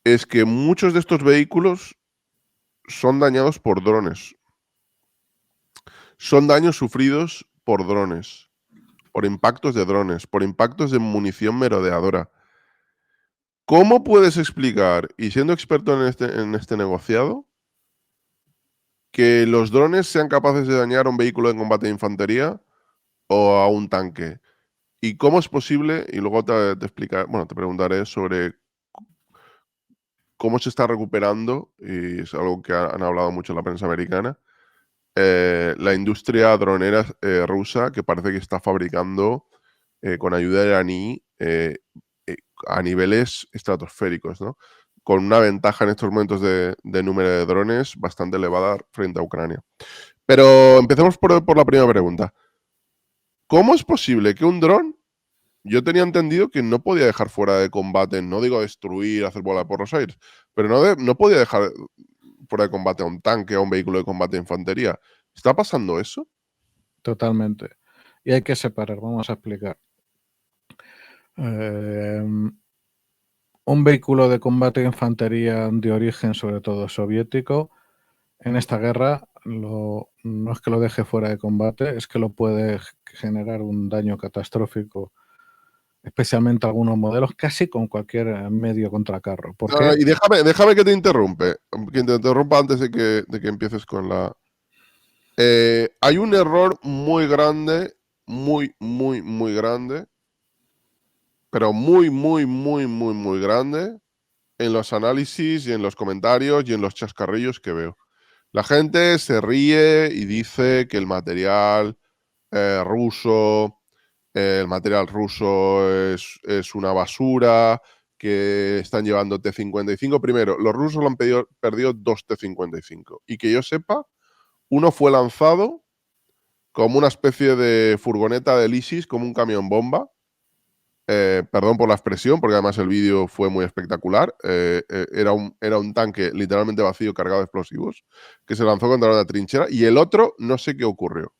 es que muchos de estos vehículos son dañados por drones. Son daños sufridos por drones, por impactos de drones, por impactos de munición merodeadora. ¿Cómo puedes explicar, y siendo experto en este negociado, que los drones sean capaces de dañar a un vehículo de combate de infantería o a un tanque? ¿Y cómo es posible? Y luego te preguntaré sobre cómo se está recuperando, y es algo que han hablado mucho en la prensa americana, la industria dronera rusa, que parece que está fabricando con ayuda iraní a niveles estratosféricos, ¿no? Con una ventaja en estos momentos de número de drones bastante elevada frente a Ucrania. Pero empecemos por la primera pregunta. ¿Cómo es posible que un dron, yo tenía entendido que no podía dejar fuera de combate, no digo destruir, hacer volar por los aires, pero no podía dejar fuera de combate a un tanque, a un vehículo de combate de infantería? ¿Está pasando eso? Totalmente. Y hay que separar, vamos a explicar. Un vehículo de combate de infantería de origen, sobre todo soviético, en esta guerra no es que lo deje fuera de combate, es que lo puede generar un daño catastrófico, especialmente algunos modelos, casi con cualquier medio contracarro. ¿Por qué? Y déjame que te interrumpa antes de que empieces con la... hay un error muy grande, muy grande, pero muy grande en los análisis y en los comentarios y en los chascarrillos que veo. La gente se ríe y dice que el material ruso es una basura, que están llevando T-55. Primero, los rusos lo han perdido 2 T-55. Y que yo sepa, uno fue lanzado como una especie de furgoneta del ISIS, como un camión bomba. Perdón por la expresión, porque además el vídeo fue muy espectacular. Era un tanque literalmente vacío, cargado de explosivos, que se lanzó contra una trinchera. Y el otro, no sé qué ocurrió.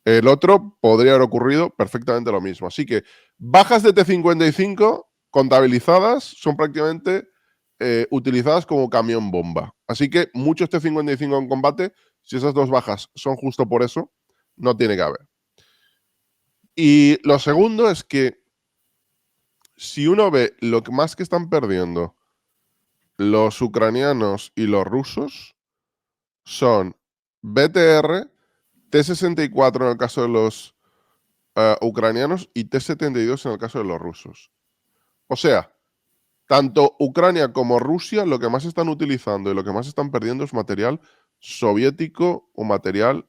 El otro podría haber ocurrido perfectamente lo mismo. Así que bajas de T-55 contabilizadas son prácticamente utilizadas como camión bomba. Así que muchos T-55 en combate, si esas dos bajas son justo por eso, no tiene que haber. Y lo segundo es que si uno ve lo que más que están perdiendo los ucranianos y los rusos, son BTR, T-64 en el caso de los ucranianos y T-72 en el caso de los rusos. O sea, tanto Ucrania como Rusia lo que más están utilizando y lo que más están perdiendo es material soviético o material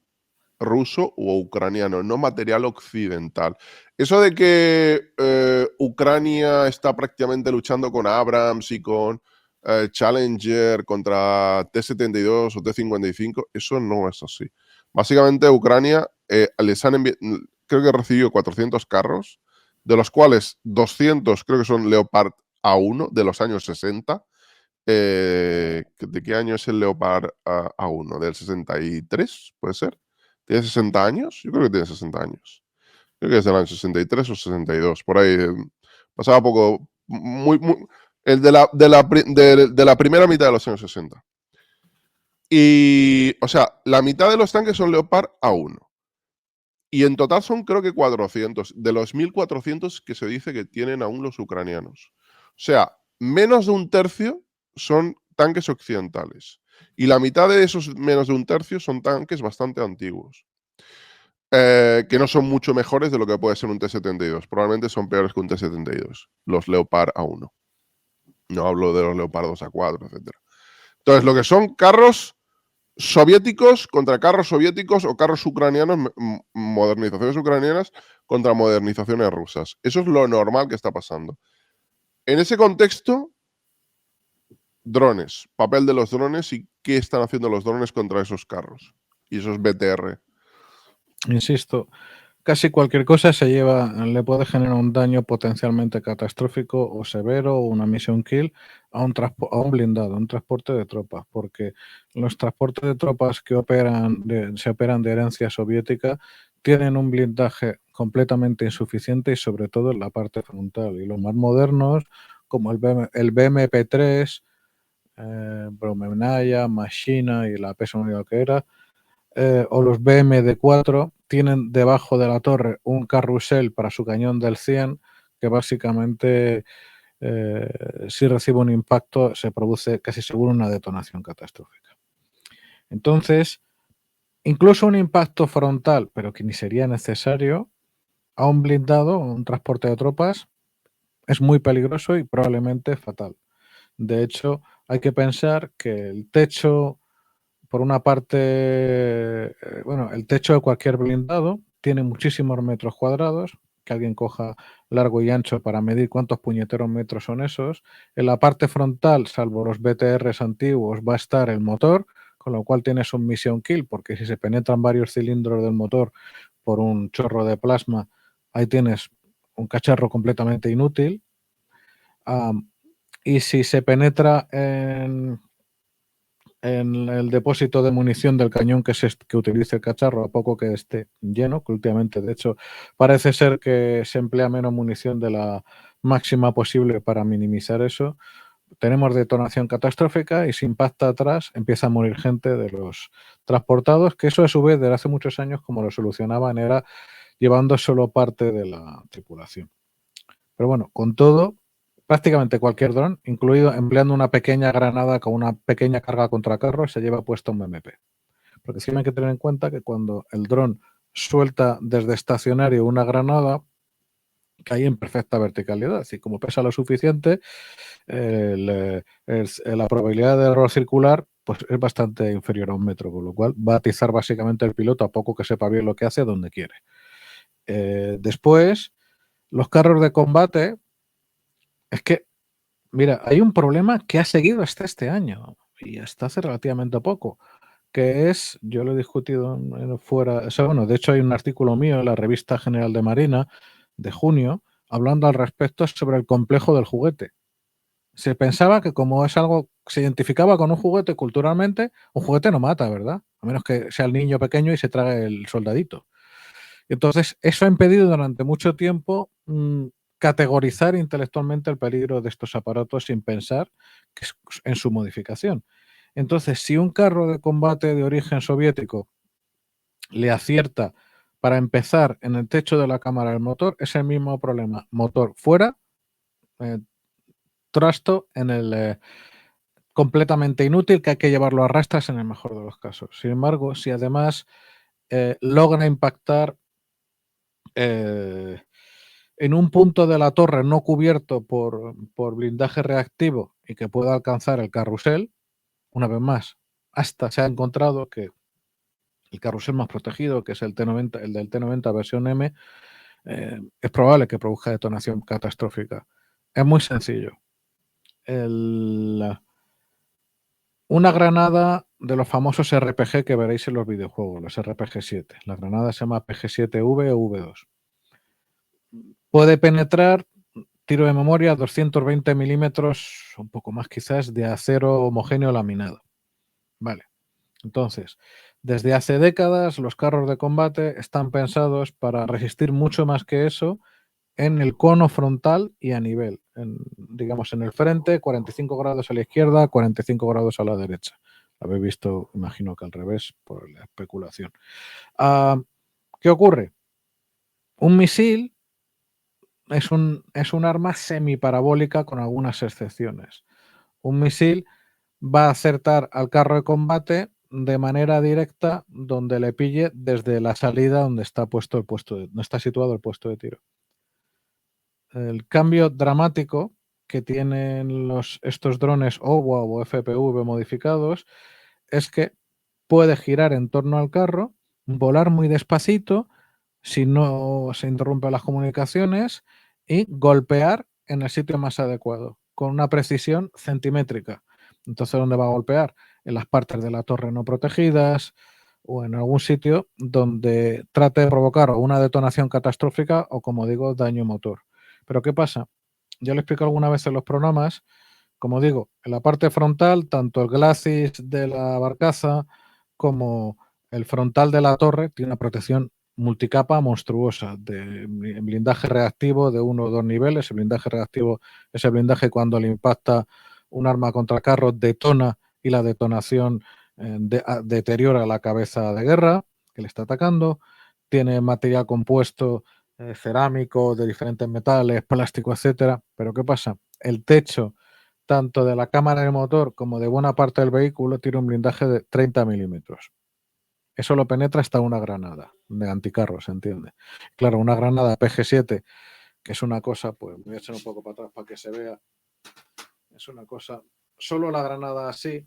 ruso o ucraniano, no material occidental. Eso de que Ucrania está prácticamente luchando con Abrams y con Challenger contra T-72 o T-55, eso no es así. Básicamente Ucrania les han creo que recibió 400 carros, de los cuales 200 creo que son Leopard A1 de los años 60. ¿De qué año es el Leopard A1? ¿Del 63? ¿Puede ser? ¿Tiene 60 años? Yo creo que tiene 60 años. Creo que es del año 63 o 62. Por ahí pasaba poco. El de la primera mitad de los años 60. Y, o sea, la mitad de los tanques son Leopard A1. Y en total son creo que 400, de los 1400 que se dice que tienen aún los ucranianos. O sea, menos de un tercio son tanques occidentales. Y la mitad de esos menos de un tercio son tanques bastante antiguos. Que no son mucho mejores de lo que puede ser un T-72. Probablemente son peores que un T-72, los Leopard A1. No hablo de los Leopard 2 A4, etc. Entonces, lo que son carros soviéticos contra carros soviéticos o carros ucranianos, modernizaciones ucranianas contra modernizaciones rusas. Eso es lo normal que está pasando. En ese contexto, drones, papel de los drones y qué están haciendo los drones contra esos carros y esos BTR. Insisto, casi cualquier cosa le puede generar un daño potencialmente catastrófico o severo o una misión kill a un blindado, un transporte de tropas, porque los transportes de tropas que se operan de herencia soviética tienen un blindaje completamente insuficiente y sobre todo en la parte frontal. Y los más modernos, como el BMP-3, Bromenaya, Machina y la peso no que era, o los BMD-4 tienen debajo de la torre un carrusel para su cañón del 100 que básicamente si recibe un impacto se produce casi seguro una detonación catastrófica. Entonces, incluso un impacto frontal, pero que ni sería necesario, a un blindado, un transporte de tropas, es muy peligroso y probablemente fatal. De hecho, hay que pensar que el techo, por una parte, bueno, el techo de cualquier blindado tiene muchísimos metros cuadrados, que alguien coja largo y ancho para medir cuántos puñeteros metros son esos. En la parte frontal, salvo los BTRs antiguos, va a estar el motor, con lo cual tienes un mission kill, porque si se penetran varios cilindros del motor por un chorro de plasma, ahí tienes un cacharro completamente inútil. Y si se penetra en el depósito de munición del cañón que utilice el cacharro, a poco que esté lleno, que últimamente, de hecho, parece ser que se emplea menos munición de la máxima posible para minimizar eso, tenemos detonación catastrófica y si impacta atrás empieza a morir gente de los transportados, que eso a su vez desde hace muchos años como lo solucionaban era llevando solo parte de la tripulación. Pero bueno, con todo, prácticamente cualquier dron, incluido empleando una pequeña granada con una pequeña carga contra carro, se lleva puesto un BMP. Porque sí hay que tener en cuenta que cuando el dron suelta desde estacionario una granada, cae en perfecta verticalidad. Así como pesa lo suficiente, la probabilidad de error circular pues, es bastante inferior a 1 metro, con lo cual va a atizar básicamente el piloto a poco que sepa bien lo que hace, donde quiere. Después, los carros de combate, es que mira, hay un problema que ha seguido hasta este año y hasta hace relativamente poco, que es, yo lo he discutido fuera, o sea, bueno, de hecho hay un artículo mío en la Revista General de Marina de junio hablando al respecto sobre el complejo del juguete. Se pensaba que como es algo, se identificaba con un juguete culturalmente, un juguete no mata, ¿verdad? A menos que sea el niño pequeño y se trague el soldadito. Entonces, eso ha impedido durante mucho tiempo categorizar intelectualmente el peligro de estos aparatos sin pensar que en su modificación. Entonces, si un carro de combate de origen soviético le acierta para empezar en el techo de la cámara del motor, es el mismo problema. Motor fuera, trasto en el completamente inútil que hay que llevarlo a rastras en el mejor de los casos. Sin embargo, si además logra impactar en un punto de la torre no cubierto por blindaje reactivo y que pueda alcanzar el carrusel, una vez más, hasta se ha encontrado que el carrusel más protegido, que es el T90, el del T90 versión M, es probable que produzca detonación catastrófica. Es muy sencillo. Una granada de los famosos RPG que veréis en los videojuegos, los RPG-7. La granada se llama PG-7V o V2. Puede penetrar, tiro de memoria, 220 milímetros, un poco más quizás, de acero homogéneo laminado. Vale. Entonces, desde hace décadas los carros de combate están pensados para resistir mucho más que eso en el cono frontal y a nivel. Digamos, en el frente, 45 grados a la izquierda, 45 grados a la derecha. Lo habéis visto, imagino que al revés, por la especulación. ¿Qué ocurre? Un misil es un arma semiparabólica con algunas excepciones. Un misil va a acertar al carro de combate de manera directa donde le pille desde la salida donde está donde está situado el puesto de tiro. El cambio dramático que tienen estos drones OWA o FPV modificados es que puede girar en torno al carro, volar muy despacito si no se interrumpen las comunicaciones y golpear en el sitio más adecuado, con una precisión centimétrica. Entonces, ¿dónde va a golpear? En las partes de la torre no protegidas o en algún sitio donde trate de provocar una detonación catastrófica o, como digo, daño motor. Pero ¿qué pasa? Yo lo explico alguna vez en los programas, como digo, en la parte frontal, tanto el glacis de la barcaza como el frontal de la torre tiene una protección multicapa monstruosa de blindaje reactivo de 1 o 2 niveles. El blindaje reactivo es el blindaje cuando le impacta un arma contra carro, detona y la detonación deteriora la cabeza de guerra que le está atacando. Tiene material compuesto cerámico, de diferentes metales, plástico, etcétera. Pero ¿qué pasa? El techo, tanto de la cámara de motor como de buena parte del vehículo, tiene un blindaje de 30 milímetros. Eso lo penetra hasta una granada de anticarro, ¿se entiende? Claro, una granada PG-7, que es una cosa, pues me voy a echar un poco para atrás para que se vea. Es una cosa, solo la granada así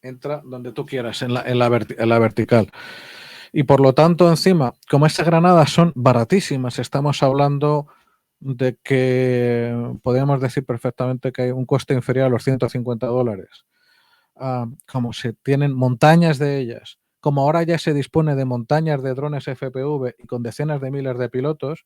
entra donde tú quieras, en la vertical. Y por lo tanto, encima, como esas granadas son baratísimas, estamos hablando de que podríamos decir perfectamente que hay un coste inferior a los $150. Como se tienen montañas de ellas, como ahora ya se dispone de montañas de drones FPV y con decenas de miles de pilotos,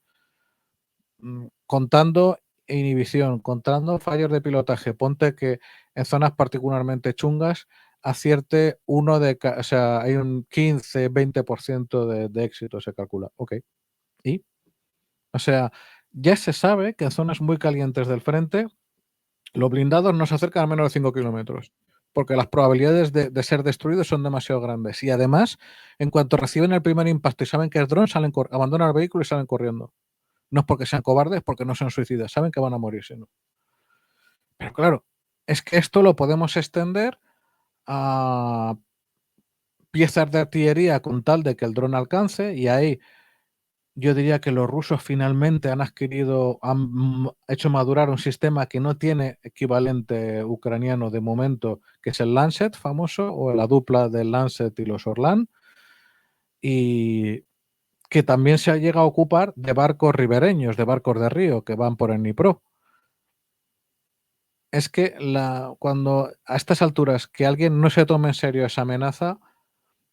contando inhibición, contando fallos de pilotaje, ponte que en zonas particularmente chungas acierte o sea, hay un 15-20% de éxito, se calcula. Ok. ¿Y? O sea, ya se sabe que en zonas muy calientes del frente los blindados no se acercan a menos de 5 kilómetros, porque las probabilidades de ser destruidos son demasiado grandes. Y además, en cuanto reciben el primer impacto y saben que es dron, abandonan el vehículo y salen corriendo. No es porque sean cobardes, porque no sean suicidas, saben que van a morir si no. Pero claro, es que esto lo podemos extender a piezas de artillería con tal de que el dron alcance, y ahí yo diría que los rusos finalmente han hecho madurar un sistema que no tiene equivalente ucraniano de momento, que es el Lancet famoso, o la dupla del Lancet y los Orlan, y que también se llega a ocupar de barcos ribereños, de barcos de río que van por el Dnipro. Es que cuando a estas alturas que alguien no se tome en serio esa amenaza,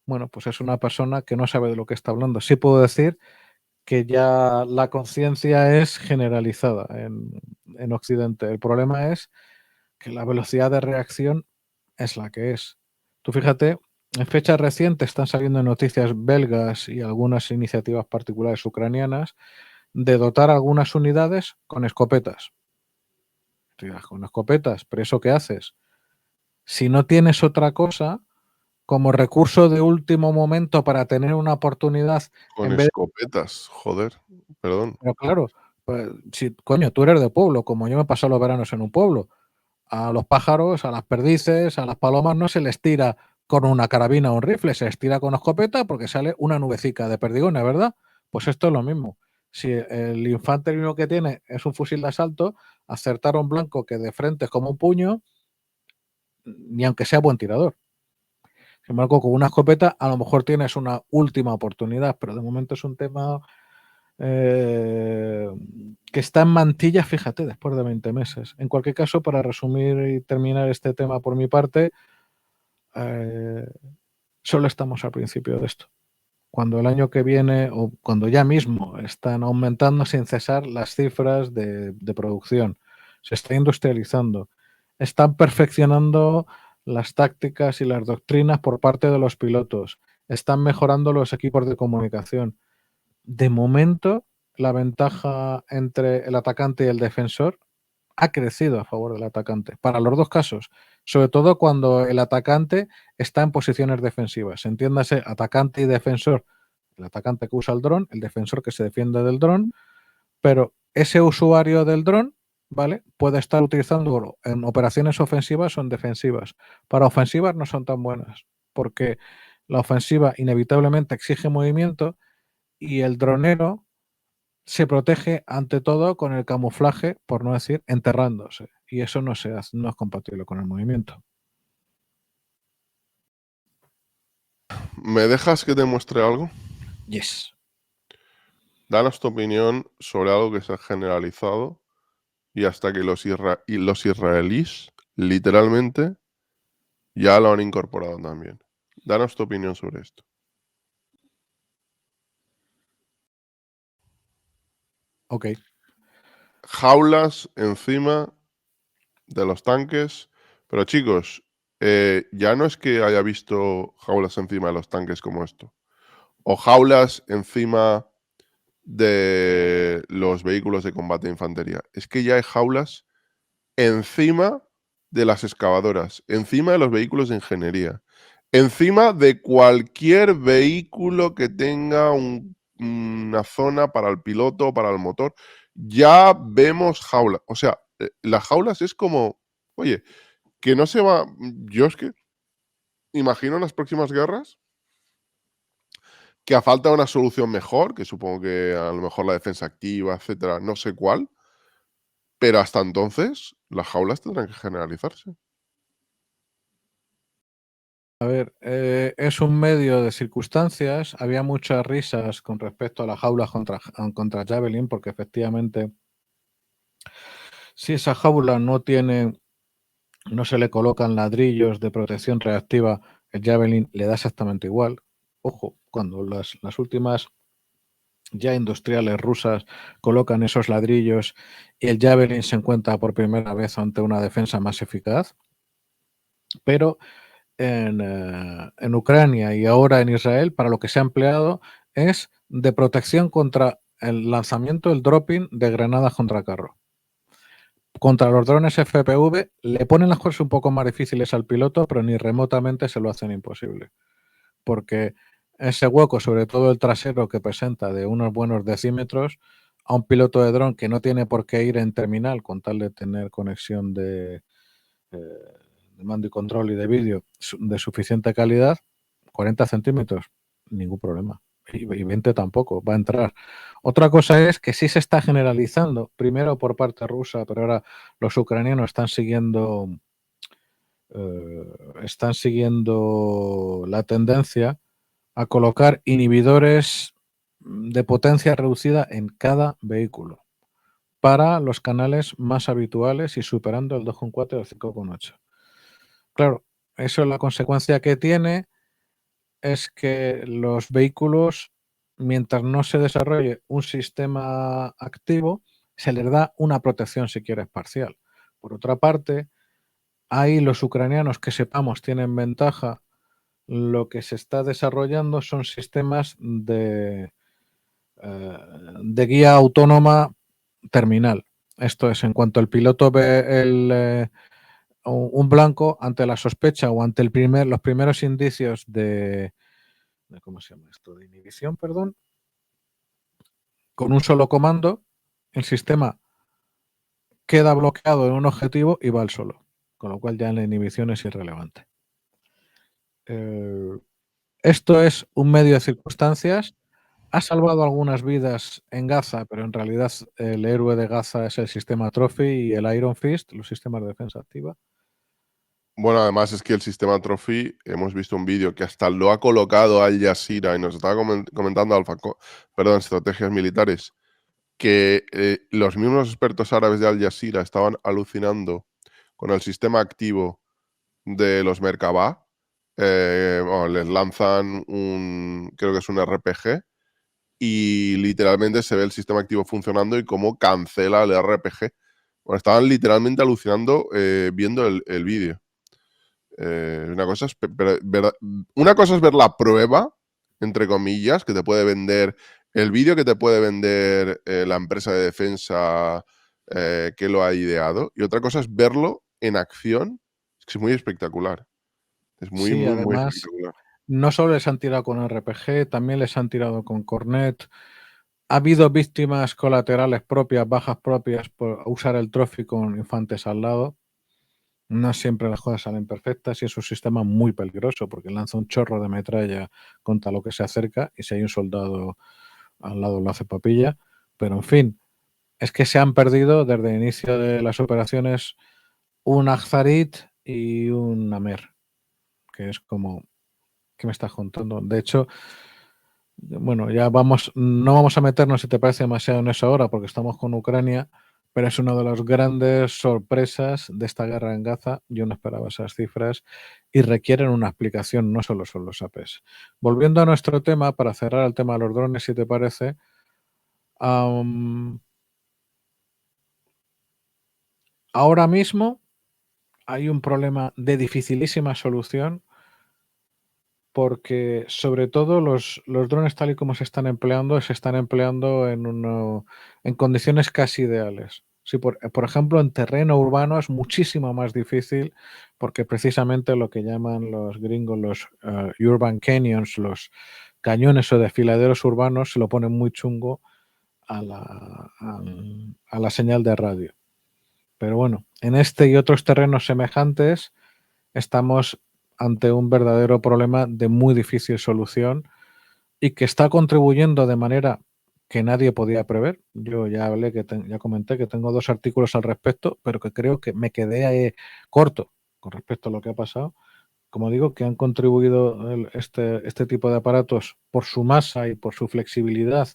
bueno, pues es una persona que no sabe de lo que está hablando. Sí puedo decir que ya la conciencia es generalizada en Occidente. El problema es que la velocidad de reacción es la que es. Tú fíjate, en fechas recientes están saliendo noticias belgas y algunas iniciativas particulares ucranianas de dotar algunas unidades con escopetas. Con escopetas, pero ¿eso qué haces? Si no tienes otra cosa, como recurso de último momento para tener una oportunidad, Con en vez de... escopetas, joder, perdón. Pero claro, pues, si, coño, tú eres de pueblo, como yo me paso los veranos en un pueblo. A los pájaros, a las perdices, a las palomas no se les tira con una carabina o un rifle, se les tira con escopeta porque sale una nubecica de perdigones, ¿verdad? Pues esto es lo mismo. Si el infante lo que tiene es un fusil de asalto, acertar a un blanco que de frente es como un puño, ni aunque sea buen tirador. Sin embargo, con una escopeta a lo mejor tienes una última oportunidad, pero de momento es un tema que está en mantilla, fíjate, después de 20 meses. En cualquier caso, para resumir y terminar este tema por mi parte, solo estamos al principio de esto. Cuando el año que viene o cuando ya mismo están aumentando sin cesar las cifras de producción, se está industrializando, están perfeccionando las tácticas y las doctrinas por parte de los pilotos, están mejorando los equipos de comunicación. De momento, la ventaja entre el atacante y el defensor ha crecido a favor del atacante, para los dos casos, sobre todo cuando el atacante está en posiciones defensivas. Entiéndase, atacante y defensor, el atacante que usa el dron, el defensor que se defiende del dron, pero ese usuario del dron, ¿vale? Puede estar utilizándolo en operaciones ofensivas o en defensivas. Para ofensivas no son tan buenas, porque la ofensiva inevitablemente exige movimiento y el dronero se protege ante todo con el camuflaje, por no decir enterrándose. Y eso no se hace, no es compatible con el movimiento. ¿Me dejas que te muestre algo? Yes. Danos tu opinión sobre algo que se ha generalizado y hasta que los israelíes literalmente ya lo han incorporado también. Danos tu opinión sobre esto. Ok. Jaulas encima de los tanques. Pero chicos, ya no es que haya visto jaulas encima de los tanques como esto. O jaulas encima de los vehículos de combate de infantería. Es que ya hay jaulas encima de las excavadoras, encima de los vehículos de ingeniería, encima de cualquier vehículo que tenga una zona para el piloto o para el motor. Ya vemos jaulas. O sea, las jaulas es como, oye, que no se va. Yo es que imagino en las próximas guerras que a falta de una solución mejor, que supongo que a lo mejor la defensa activa, etcétera, no sé cuál, pero hasta entonces las jaulas tendrán que generalizarse. A ver, es un medio de circunstancias. Había muchas risas con respecto a la jaula contra Javelin, porque efectivamente, si esa jaula no se le colocan ladrillos de protección reactiva, el Javelin le da exactamente igual. Ojo, cuando las últimas ya industriales rusas colocan esos ladrillos y el Javelin se encuentra por primera vez ante una defensa más eficaz, pero en Ucrania y ahora en Israel, para lo que se ha empleado es de protección contra el lanzamiento, el dropping de granadas contra carro. Contra los drones FPV le ponen las cosas un poco más difíciles al piloto, pero ni remotamente se lo hacen imposible. Porque ese hueco, sobre todo el trasero que presenta de unos buenos decímetros, a un piloto de dron que no tiene por qué ir en terminal con tal de tener conexión de mando y control y de vídeo de suficiente calidad, 40 centímetros, ningún problema. Y 20 tampoco, va a entrar. Otra cosa es que sí se está generalizando, primero por parte rusa, pero ahora los ucranianos están siguiendo la tendencia a colocar inhibidores de potencia reducida en cada vehículo para los canales más habituales y superando el 2,4 y el 5,8. Claro, eso la consecuencia que tiene es que los vehículos, mientras no se desarrolle un sistema activo, se les da una protección, si quieres, parcial. Por otra parte, ahí los ucranianos, que sepamos, tienen ventaja. Lo que se está desarrollando son sistemas de guía autónoma terminal. Esto es, en cuanto el piloto ve un blanco, ante la sospecha o ante los primeros indicios ¿cómo se llama esto? De inhibición, perdón. Con un solo comando, el sistema queda bloqueado en un objetivo y va al solo. Con lo cual ya la inhibición es irrelevante. Esto es un medio de circunstancias. Ha salvado algunas vidas en Gaza, pero en realidad el héroe de Gaza es el sistema Trophy y el Iron Fist, los sistemas de defensa activa. Bueno, además es que el sistema Trophy, hemos visto un vídeo que hasta lo ha colocado Al Jazeera y nos estaba comentando Estrategias Militares, que los mismos expertos árabes de Al Jazeera estaban alucinando con el sistema activo de los Merkabah. Bueno, les lanzan creo que es un RPG, y literalmente se ve el sistema activo funcionando y cómo cancela el RPG. Bueno, estaban literalmente alucinando viendo el vídeo. Una cosa es ver la prueba, entre comillas, que te puede vender el vídeo que te puede vender la empresa de defensa que lo ha ideado, y otra cosa es verlo en acción. Es que es muy espectacular. Es muy, Sí, muy, muy además, espectacular. no solo les han tirado con RPG, también les han tirado con Cornet. Ha habido víctimas colaterales propias, bajas propias, por usar el trophy con infantes al lado. No siempre las cosas salen perfectas y es un sistema muy peligroso porque lanza un chorro de metralla contra lo que se acerca y si hay un soldado al lado lo hace papilla. Pero en fin, es que se han perdido desde el inicio de las operaciones un Azarit y un Namer, que es como, ¿qué me estás contando? De hecho, bueno, ya vamos, no vamos a meternos si te parece demasiado en eso ahora porque estamos con Ucrania, pero es una de las grandes sorpresas de esta guerra en Gaza. Yo no esperaba esas cifras y requieren una explicación, no solo son los APs. Volviendo a nuestro tema, para cerrar el tema de los drones, si te parece, ahora mismo hay un problema de dificilísima solución porque sobre todo los drones tal y como se están empleando en condiciones casi ideales. Si por ejemplo en terreno urbano es muchísimo más difícil porque precisamente lo que llaman los gringos los urban canyons, los cañones o desfiladeros urbanos se lo ponen muy chungo a la señal de radio. Pero bueno, en este y otros terrenos semejantes estamos ante un verdadero problema de muy difícil solución y que está contribuyendo de manera que nadie podía prever. Yo ya hablé, ya comenté que tengo 2 artículos al respecto, pero que creo que me quedé corto con respecto a lo que ha pasado. Como digo, que han contribuido este tipo de aparatos por su masa y por su flexibilidad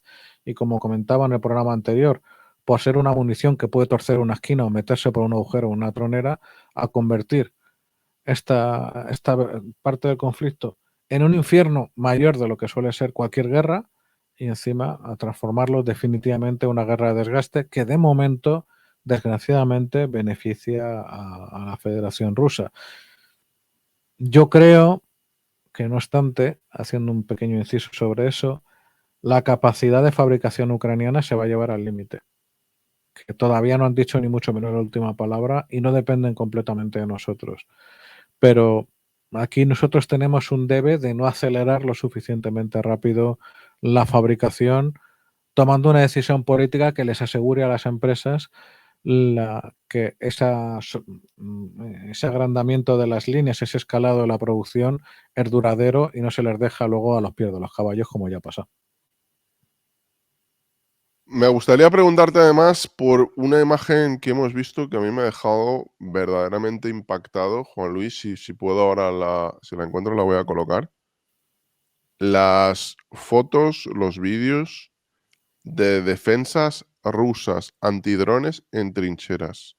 y como comentaba en el programa anterior, por ser una munición que puede torcer una esquina o meterse por un agujero o una tronera, a convertir esta parte del conflicto en un infierno mayor de lo que suele ser cualquier guerra y encima a transformarlo definitivamente en una guerra de desgaste que de momento, desgraciadamente, beneficia a la Federación Rusa. Yo creo que, no obstante, haciendo un pequeño inciso sobre eso, la capacidad de fabricación ucraniana se va a llevar al límite, que todavía no han dicho ni mucho menos la última palabra y no dependen completamente de nosotros. Pero aquí nosotros tenemos un debe de no acelerar lo suficientemente rápido la fabricación, tomando una decisión política que les asegure a las empresas que ese agrandamiento de las líneas, ese escalado de la producción es duradero y no se les deja luego a los pies de los caballos como ya pasa. Me gustaría preguntarte además por una imagen que hemos visto que a mí me ha dejado verdaderamente impactado. Juan Luis, si puedo ahora, si la encuentro, la voy a colocar. Las fotos, los vídeos de defensas rusas antidrones en trincheras.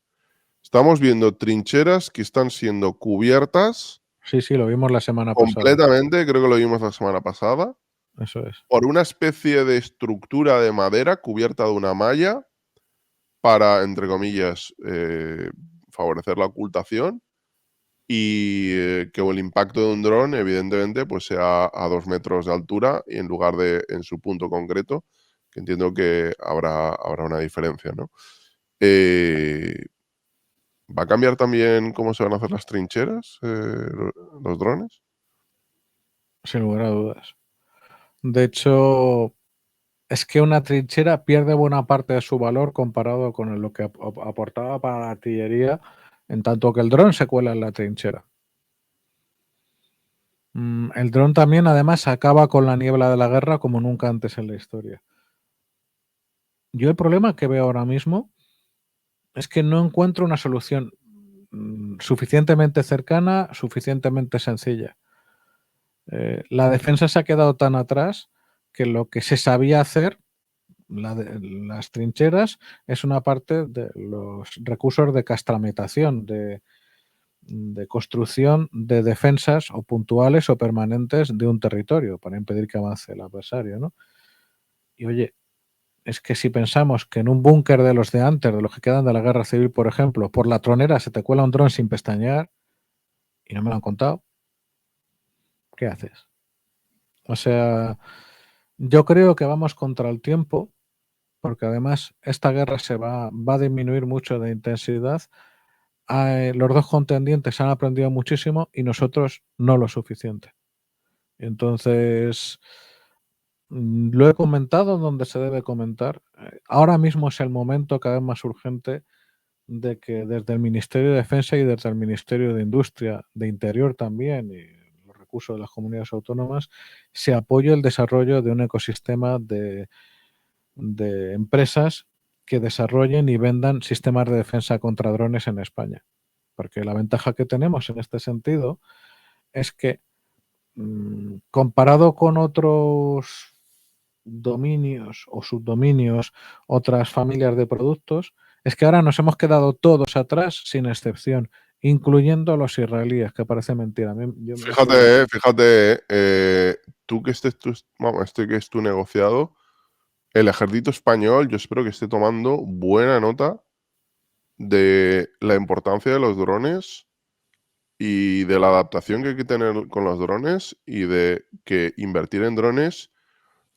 Estamos viendo trincheras que están siendo cubiertas Sí, sí, lo vimos la semana pasada. completamente, creo que lo vimos la semana pasada, Eso es. por una especie de estructura de madera cubierta de una malla para, entre comillas, favorecer la ocultación y que el impacto de un dron, evidentemente, pues sea a 2 metros de altura y en lugar de en su punto concreto, que entiendo que habrá una diferencia, ¿no? ¿Va a cambiar también cómo se van a hacer las trincheras, los drones? Sin lugar a dudas. De hecho, es que una trinchera pierde buena parte de su valor comparado con lo que aportaba para la artillería, en tanto que el dron se cuela en la trinchera. El dron también, además, acaba con la niebla de la guerra como nunca antes en la historia. Yo el problema que veo ahora mismo es que no encuentro una solución suficientemente cercana, suficientemente sencilla. La defensa se ha quedado tan atrás que lo que se sabía hacer, las trincheras, es una parte de los recursos de castrametación, de construcción de defensas o puntuales o permanentes de un territorio para impedir que avance el adversario, ¿no? Y oye, es que si pensamos que en un búnker de los de antes, de los que quedan de la guerra civil, por ejemplo, por la tronera se te cuela un dron sin pestañear y no me lo han contado, ¿qué haces? O sea, Yo creo que vamos contra el tiempo, porque además esta guerra va a disminuir mucho de intensidad. Los dos contendientes han aprendido muchísimo y nosotros no lo suficiente. Entonces, lo he comentado donde se debe comentar. Ahora mismo es el momento cada vez más urgente de que desde el Ministerio de Defensa y desde el Ministerio de Industria, de Interior también, y los recursos de las comunidades autónomas, se apoye el desarrollo de un ecosistema de empresas que desarrollen y vendan sistemas de defensa contra drones en España. Porque la ventaja que tenemos en este sentido es que, comparado con otros dominios o subdominios, otras familias de productos, es que ahora nos hemos quedado todos atrás sin excepción, incluyendo los israelíes, que parece mentira. Fíjate, tú que vamos, este que es tu negociado, el ejército español, yo espero que esté tomando buena nota de la importancia de los drones y de la adaptación que hay que tener con los drones y de que invertir en drones,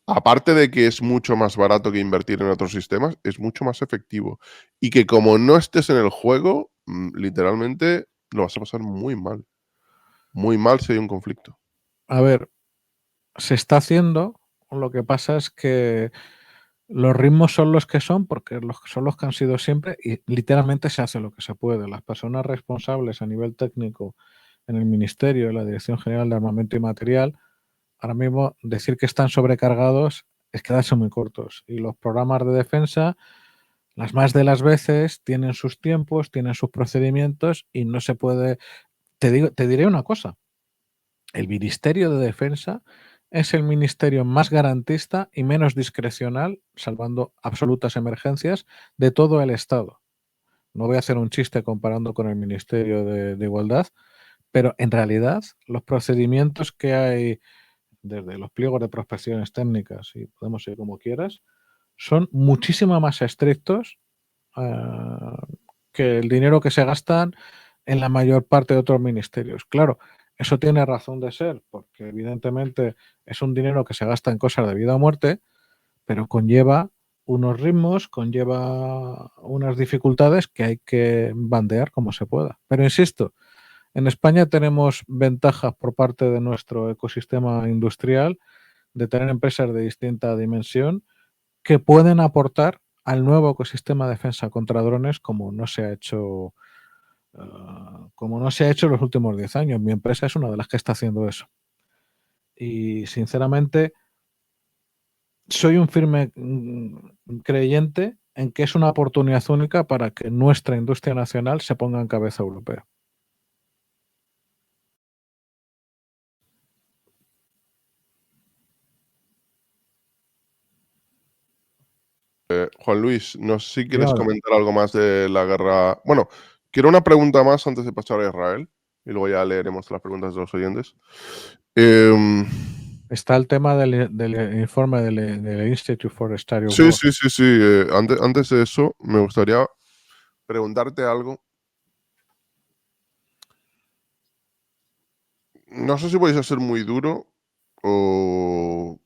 aparte de que es mucho más barato que invertir en otros sistemas, es mucho más efectivo. Y que como no estés en el juego, literalmente lo vas a pasar muy mal. Muy mal si hay un conflicto. A ver, se está haciendo, lo que pasa es que los ritmos son los que son, porque son los que han sido siempre, y literalmente se hace lo que se puede. Las personas responsables a nivel técnico en el Ministerio, en la Dirección General de Armamento y Material, ahora mismo decir que están sobrecargados es quedarse muy cortos. Y los programas de defensa, las más de las veces, tienen sus tiempos, tienen sus procedimientos y no se puede... Te diré una cosa, el Ministerio de Defensa es el ministerio más garantista y menos discrecional, salvando absolutas emergencias, de todo el Estado. No voy a hacer un chiste comparando con el Ministerio de Igualdad, pero en realidad los procedimientos que hay desde los pliegos de prospecciones técnicas, y podemos ir como quieras, son muchísimo más estrictos eh, que el dinero que se gastan en la mayor parte de otros ministerios. Claro, eso tiene razón de ser, porque evidentemente es un dinero que se gasta en cosas de vida o muerte, pero conlleva unos ritmos, conlleva unas dificultades que hay que bandear como se pueda. Pero insisto, en España tenemos ventajas por parte de nuestro ecosistema industrial de tener empresas de distinta dimensión que pueden aportar al nuevo ecosistema de defensa contra drones como no se ha hecho en los últimos 10 años. Mi empresa es una de las que está haciendo eso. Y sinceramente, soy un firme creyente en que es una oportunidad única para que nuestra industria nacional se ponga en cabeza europea. Juan Luis, no sé si quieres Dígamelo. comentar algo más de la guerra. Bueno, quiero una pregunta más antes de pasar a Israel y luego ya leeremos las preguntas de los oyentes. Está el tema del informe del Institute for Study of Sí, War. sí, sí, sí. Antes de eso, me gustaría preguntarte algo. No sé si vais a ser muy duro o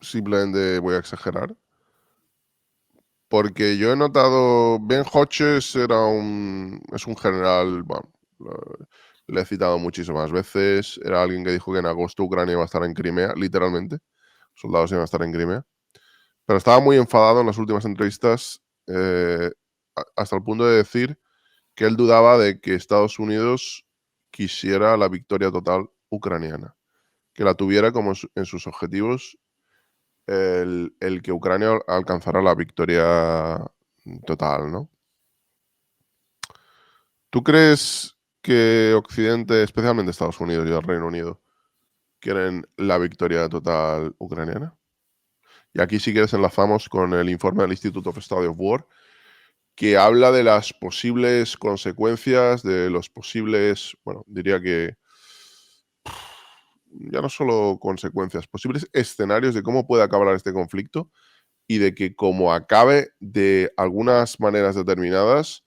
simplemente voy a exagerar. Porque yo he notado, Ben Hodges es un general, bueno, le he citado muchísimas veces, era alguien que dijo que en agosto Ucrania iba a estar en Crimea, literalmente, soldados iban a estar en Crimea, pero estaba muy enfadado en las últimas entrevistas, hasta el punto de decir que él dudaba de que Estados Unidos quisiera la victoria total ucraniana, que la tuviera como en sus objetivos el que Ucrania alcanzara la victoria total, ¿no? ¿Tú crees que Occidente, especialmente Estados Unidos y el Reino Unido, quieren la victoria total ucraniana? Y aquí si quieres enlazamos con el informe del Institute of Study of War, que habla de las posibles consecuencias, de los posibles, bueno, diría que ya no solo consecuencias, posibles escenarios de cómo puede acabar este conflicto y de que como acabe de algunas maneras determinadas,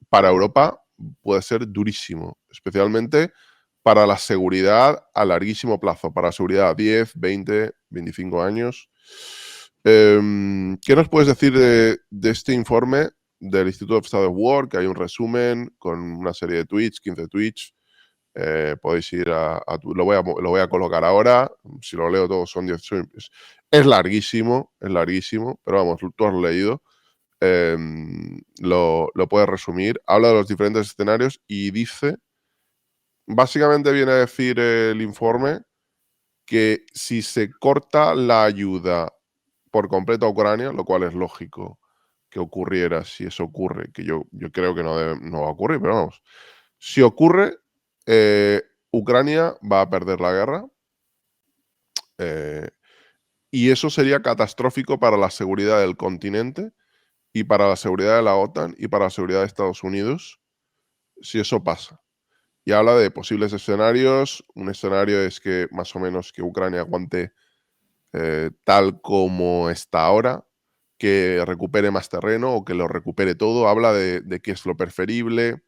para Europa puede ser durísimo, especialmente para la seguridad a larguísimo plazo, para seguridad a 10, 20, 25 años. ¿Qué nos puedes decir de este informe del Institute of Study of War? Que hay un resumen con una serie de tweets, 15 tweets. Podéis ir lo voy a colocar ahora. Si lo leo todo son 10. Es larguísimo, pero vamos, tú has leído. Lo puedes resumir. Habla de los diferentes escenarios y dice, básicamente viene a decir el informe que si se corta la ayuda por completo a Ucrania, lo cual es lógico que ocurriera si eso ocurre, que yo creo que no va a ocurrir, pero vamos. Si ocurre, Ucrania va a perder la guerra y eso sería catastrófico para la seguridad del continente y para la seguridad de la OTAN y para la seguridad de Estados Unidos si eso pasa. Y habla de posibles escenarios. Un escenario es que más o menos que Ucrania aguante tal como está ahora, que recupere más terreno o que lo recupere todo. Habla de qué es lo preferible.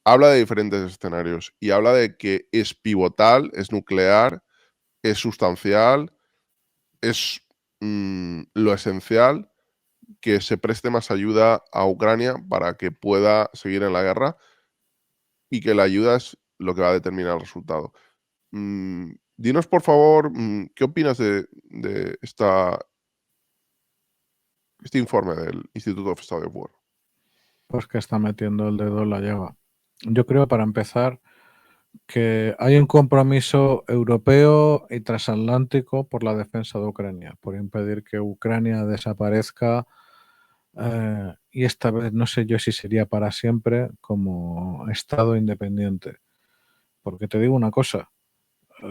Habla de diferentes escenarios y habla de que es pivotal, es nuclear, es sustancial, es lo esencial que se preste más ayuda a Ucrania para que pueda seguir en la guerra y que la ayuda es lo que va a determinar el resultado. Dinos, por favor, ¿qué opinas de este informe del Institute of Study of War? Pues que está metiendo el dedo en la llaga. Yo creo, para empezar, que hay un compromiso europeo y transatlántico por la defensa de Ucrania, por impedir que Ucrania desaparezca, y esta vez no sé yo si sería para siempre como Estado independiente. Porque te digo una cosa,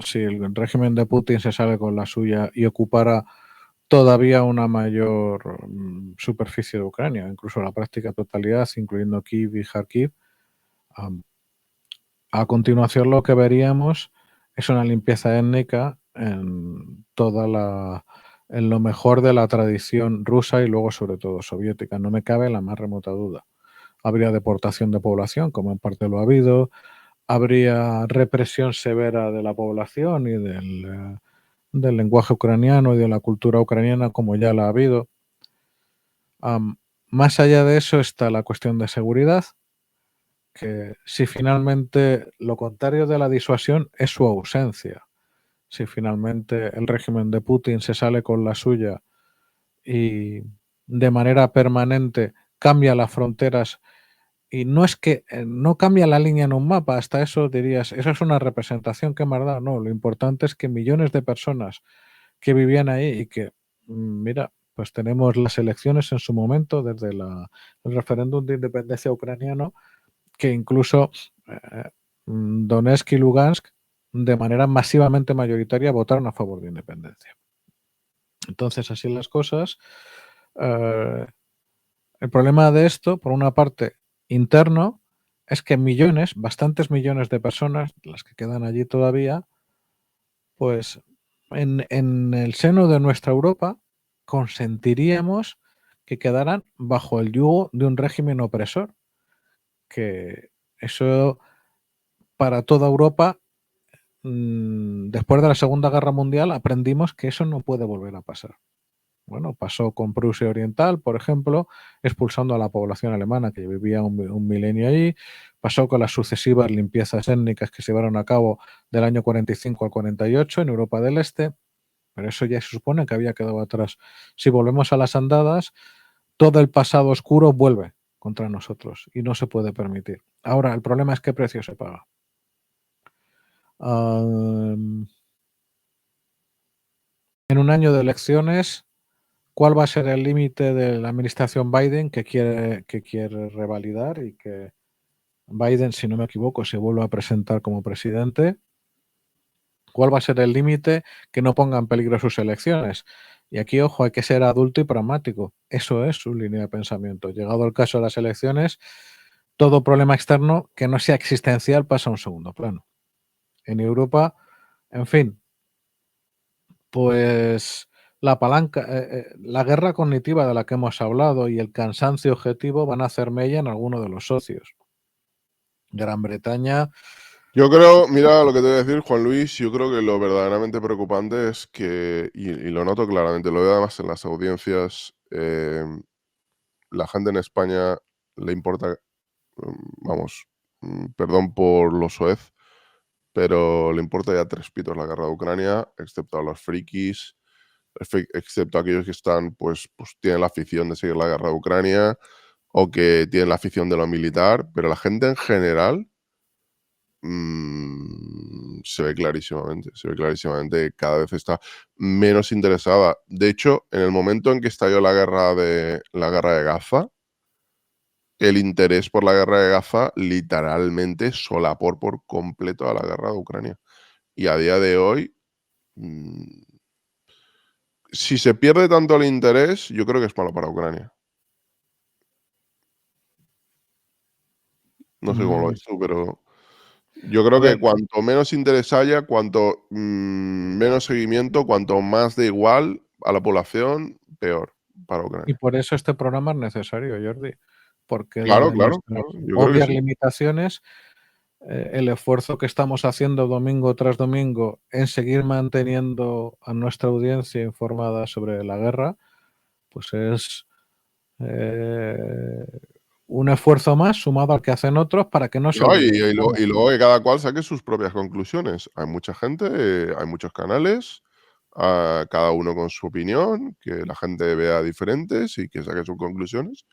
si el régimen de Putin se sale con la suya y ocupara todavía una mayor superficie de Ucrania, incluso la práctica totalidad, incluyendo Kiev y Kharkiv, a continuación lo que veríamos es una limpieza étnica en en lo mejor de la tradición rusa y luego sobre todo soviética. No me cabe la más remota duda. Habría deportación de población, como en parte lo ha habido. Habría represión severa de la población y del lenguaje ucraniano y de la cultura ucraniana, como ya la ha habido. Más allá de eso está la cuestión de seguridad, que si finalmente lo contrario de la disuasión es su ausencia, si finalmente el régimen de Putin se sale con la suya y de manera permanente cambia las fronteras, y no es que no cambia la línea en un mapa, hasta eso dirías, eso es una representación, qué maldad. No, lo importante es que millones de personas que vivían ahí y que, mira, pues tenemos las elecciones en su momento, desde el referéndum de independencia ucraniano, que incluso Donetsk y Lugansk de manera masivamente mayoritaria votaron a favor de independencia. Entonces, así las cosas. El problema de esto, por una parte, interno, es que millones, bastantes millones de personas, las que quedan allí todavía, pues en el seno de nuestra Europa consentiríamos que quedaran bajo el yugo de un régimen opresor, que eso para toda Europa, después de la Segunda Guerra Mundial, aprendimos que eso no puede volver a pasar. Bueno, pasó con Prusia Oriental, por ejemplo, expulsando a la población alemana que vivía un milenio allí. Pasó con las sucesivas limpiezas étnicas que se llevaron a cabo del año 45 al 48 en Europa del Este, pero eso ya se supone que había quedado atrás. Si volvemos a las andadas, todo el pasado oscuro vuelve contra nosotros y no se puede permitir. Ahora, el problema es qué precio se paga. En un año de elecciones, ¿cuál va a ser el límite de la administración Biden que quiere revalidar y que Biden, si no me equivoco, se vuelva a presentar como presidente? ¿Cuál va a ser el límite que no ponga en peligro sus elecciones? Y aquí, ojo, hay que ser adulto y pragmático. Eso es su línea de pensamiento. Llegado el caso de las elecciones, todo problema externo que no sea existencial pasa a un segundo plano. En Europa, en fin, pues la palanca, la guerra cognitiva de la que hemos hablado y el cansancio objetivo van a hacer mella en alguno de los socios. Gran Bretaña Yo creo, mira lo que te voy a decir, Juan Luis, yo creo que lo verdaderamente preocupante es que, y lo noto claramente, lo veo además en las audiencias, la gente en España le importa, vamos, perdón por lo soez, pero le importa ya tres pitos la guerra de Ucrania, excepto a los frikis, excepto a aquellos que están, pues tienen la afición de seguir la guerra de Ucrania o que tienen la afición de lo militar, pero la gente en general se ve clarísimamente que cada vez está menos interesada. De hecho, en el momento en que estalló la guerra de Gaza, el interés por la guerra de Gaza literalmente solapó por completo a la guerra de Ucrania. Y a día de hoy, mm, si se pierde tanto el interés, yo creo que es malo para Ucrania. No sé cómo lo Mm, ves tú, pero yo creo a que ver, cuanto menos interés haya, cuanto menos seguimiento, cuanto más de igual a la población, peor para y Ucrania. por eso este programa es necesario, Jordi, porque Claro, desde claro, nuestras claro, yo creo que obvias sí. limitaciones, el esfuerzo que estamos haciendo domingo tras domingo en seguir manteniendo a nuestra audiencia informada sobre la guerra, pues es eh, un esfuerzo más sumado al que hacen otros para que no se No, y, olvide. y lo- y luego que cada cual saque sus propias conclusiones. Hay mucha gente, hay muchos canales, cada uno con su opinión, que la gente vea diferentes y que saque sus conclusiones.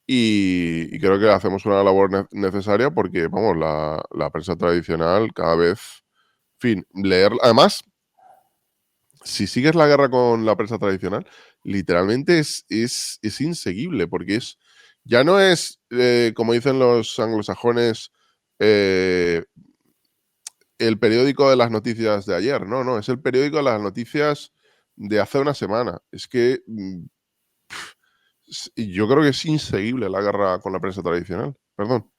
Y creo que hacemos una labor necesaria porque, vamos, la prensa tradicional cada vez, en fin, leer. Además, si sigues la guerra con la prensa tradicional, literalmente es inseguible, porque ya no es, como dicen los anglosajones, eh, el periódico de las noticias de ayer, no, no, es el periódico de las noticias de hace una semana. Es que y yo creo que es inseguible la guerra con la prensa tradicional. Perdón.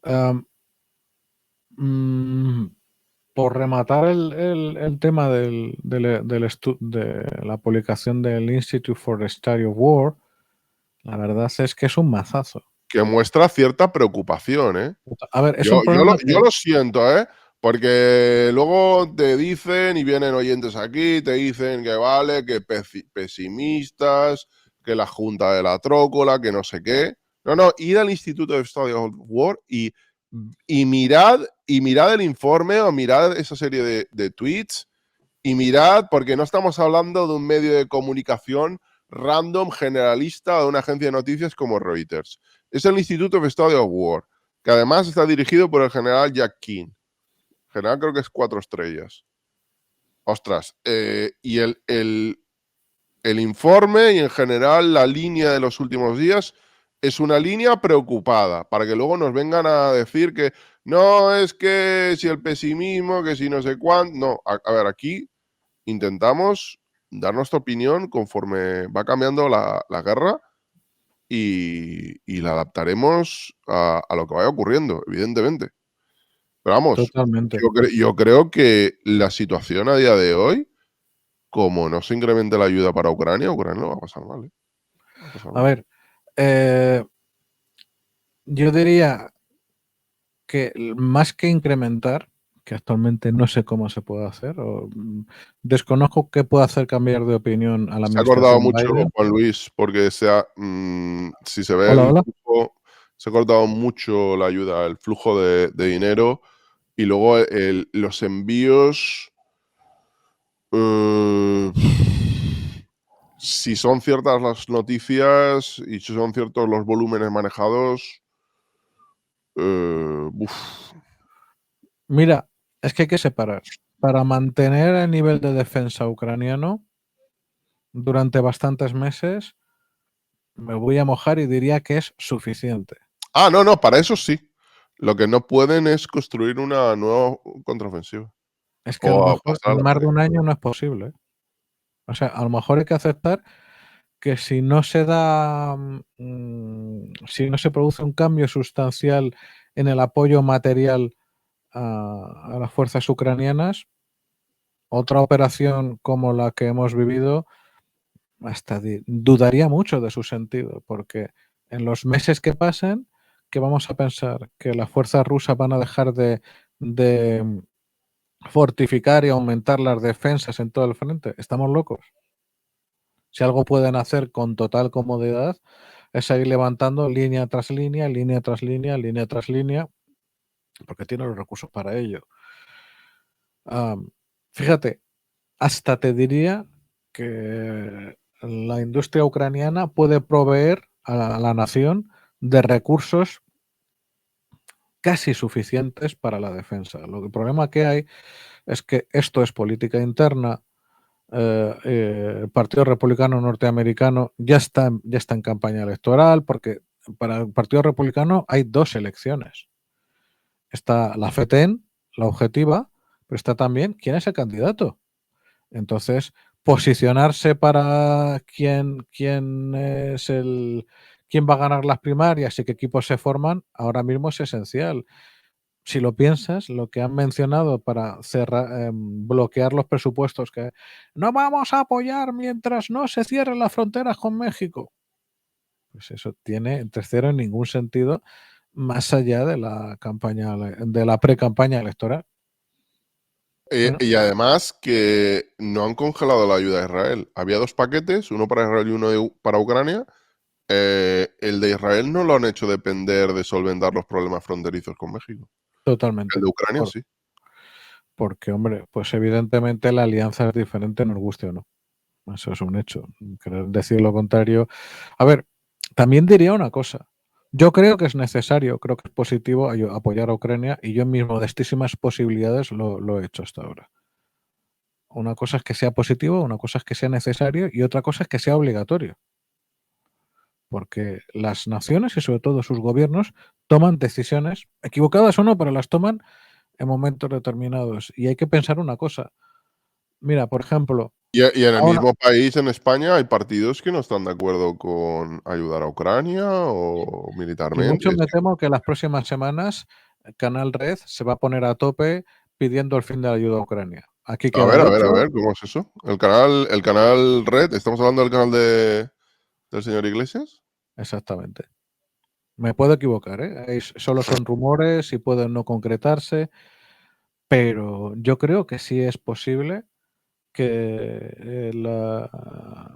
Am, mm, por rematar el tema de la publicación del Institute for the Study of War, la verdad es que es un mazazo. Que muestra cierta preocupación, ¿eh? A ver, es Yo, un yo, lo, programa yo que lo siento, ¿eh? Porque luego te dicen, y vienen oyentes aquí, te dicen que vale, que pesimistas, que la Junta de la Trócola, que no sé qué. No, no, id al Instituto de Study of War y mirad el informe o mirad esa serie de tweets y mirad, porque no estamos hablando de un medio de comunicación random, generalista o de una agencia de noticias como Reuters. Es el Institute of Study of War, que además está dirigido por el general Jack King. General creo que es 4 estrellas. Ostras, y el informe y en general la línea de los últimos días es una línea preocupada, para que luego nos vengan a decir que no, es que si el pesimismo, que si no sé cuánto. No, a ver, aquí intentamos dar nuestra opinión conforme va cambiando la guerra y la adaptaremos a lo que vaya ocurriendo, evidentemente. Pero vamos, totalmente. yo creo que la situación a día de hoy, como no se incremente la ayuda para Ucrania, Ucrania lo va a pasar mal, ¿eh? Va a pasar A mal. ver, yo diría que más que incrementar, que actualmente no sé cómo se puede hacer, desconozco qué puede hacer cambiar de opinión a la Se ha acordado administración mucho, Biden. Juan Luis, porque si se ve Hola, el hola. flujo, se ha cortado mucho la ayuda, el flujo de dinero y luego los envíos. eh, si son ciertas las noticias y si son ciertos los volúmenes manejados, uf, Mira, es que hay que separar. Para mantener el nivel de defensa ucraniano durante bastantes meses, me voy a mojar y diría que es suficiente. no, no, para eso sí. Lo que no pueden es construir una nueva contraofensiva Es que a lo o mejor pasar al en más de ataque. un año no es posible, ¿eh? O sea, a lo mejor hay que aceptar que si no se da, si no se produce un cambio sustancial en el apoyo material a las fuerzas ucranianas, otra operación como la que hemos vivido, hasta dudaría mucho de su sentido, porque en los meses que pasen, que vamos a pensar que las fuerzas rusas van a dejar de fortificar y aumentar las defensas en todo el frente. Estamos locos. Si algo pueden hacer con total comodidad es seguir levantando línea tras línea, línea tras línea, línea tras línea, porque tienen los recursos para ello. Fíjate, hasta te diría que la industria ucraniana puede proveer a la nación de recursos casi suficientes para la defensa. El problema que hay es que esto es política interna. El Partido Republicano Norteamericano ya está en campaña electoral, porque para el Partido Republicano hay dos elecciones. Está la FETEN, la objetiva, pero está también quién es el candidato. Entonces, posicionarse para quién va a ganar las primarias y qué equipos se forman ahora mismo es esencial. Si lo piensas, lo que han mencionado para bloquear los presupuestos, que no vamos a apoyar mientras no se cierren las fronteras con México, pues eso tiene en tercero en ningún sentido más allá de la campaña, de la pre-campaña electoral. Bueno, Y además que no han congelado la ayuda a Israel. Había dos paquetes, uno para Israel y uno para Ucrania. El de Israel no lo han hecho depender de solventar los problemas fronterizos con México. totalmente. El de Ucrania sí. Porque, hombre, pues evidentemente la alianza es diferente, nos guste o no. Eso es un hecho. Querer decir lo contrario. A ver, también diría una cosa. Yo creo que es necesario, creo que es positivo apoyar a Ucrania y yo en mis modestísimas posibilidades lo he hecho hasta ahora. Una cosa es que sea positivo, una cosa es que sea necesario y otra cosa es que sea obligatorio. Porque las naciones y sobre todo sus gobiernos toman decisiones, equivocadas o no, pero las toman en momentos determinados. Y hay que pensar una cosa. Mira, por ejemplo, Y en el ahora, mismo país, en España, hay partidos que no están de acuerdo con ayudar a Ucrania o y mucho militarmente. me temo que las próximas semanas Canal Red se va a poner a tope pidiendo el fin de la ayuda a Ucrania. Aquí A queda ver, a ver, a dicho, ver, ¿cómo es eso? El canal Red, ¿estamos hablando del canal del señor Iglesias? exactamente. Me puedo equivocar, ¿eh? Solo son rumores y pueden no concretarse, pero yo creo que sí es posible que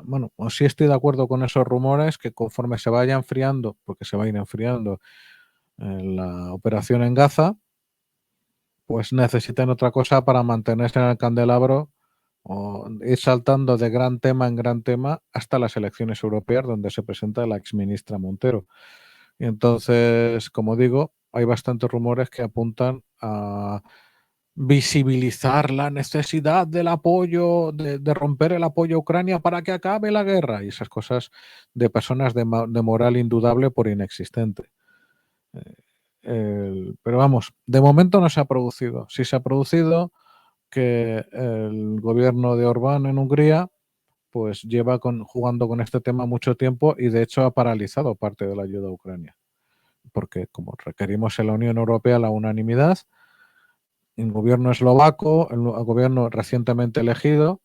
bueno, o sí estoy de acuerdo con esos rumores que conforme se vaya enfriando, porque se va a ir enfriando la operación en Gaza, pues necesitan otra cosa para mantenerse en el candelabro o ir saltando de gran tema en gran tema hasta las elecciones europeas donde se presenta la exministra Montero. Y entonces, como digo, hay bastantes rumores que apuntan a visibilizar la necesidad del apoyo, de romper el apoyo a Ucrania para que acabe la guerra y esas cosas de personas de moral indudable por inexistente. Pero vamos, de momento no se ha producido. Sí se ha producido que el gobierno de Orbán en Hungría pues lleva jugando con este tema mucho tiempo y de hecho ha paralizado parte de la ayuda a Ucrania. Porque como requerimos en la Unión Europea la unanimidad, el gobierno eslovaco, el gobierno recientemente elegido,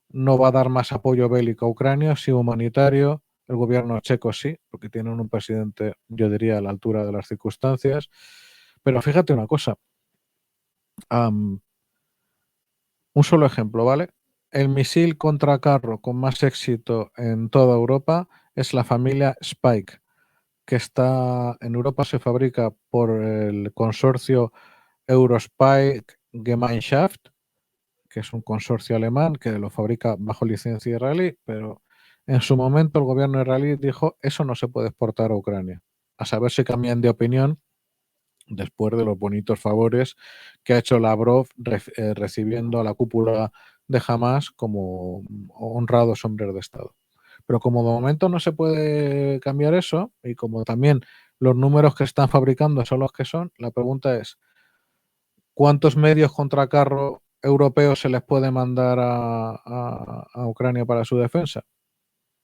no va a dar más apoyo bélico a Ucrania, sí humanitario. El gobierno checo sí, porque tienen un presidente, yo diría, a la altura de las circunstancias. Pero fíjate una cosa, um, un solo ejemplo, ¿vale? El misil contra carro con más éxito en toda Europa es la familia Spike, que está en Europa, se fabrica por el consorcio Eurospike Gemeinschaft, que es un consorcio alemán que lo fabrica bajo licencia israelí, pero en su momento el gobierno israelí dijo eso no se puede exportar a Ucrania. A saber si cambian de opinión después de los bonitos favores que ha hecho Lavrov recibiendo a la cúpula de Hamas como honrados hombres de Estado. Pero como de momento no se puede cambiar eso y como también los números que están fabricando son los que son, la pregunta es, ¿cuántos medios contra carro europeos se les puede mandar a Ucrania para su defensa?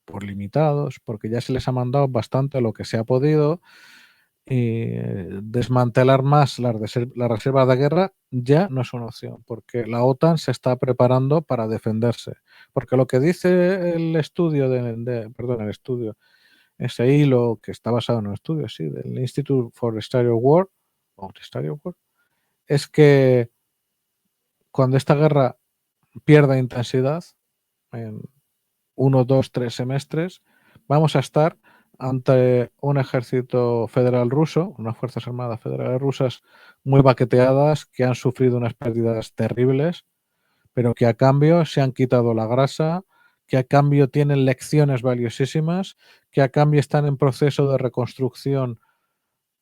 Por limitados, porque ya se les ha mandado bastante lo que se ha podido y desmantelar más las reservas de guerra ya no es una opción, porque la OTAN se está preparando para defenderse. Porque lo que dice el estudio ese hilo que está basado en un estudio, sí, del Institute for Stereo War, es que cuando esta guerra pierda intensidad, en 1, 2, 3 semestres, vamos a estar ante un ejército federal ruso, unas Fuerzas Armadas federales rusas muy baqueteadas, que han sufrido unas pérdidas terribles, pero que a cambio se han quitado la grasa, que a cambio tienen lecciones valiosísimas, que a cambio están en proceso de reconstrucción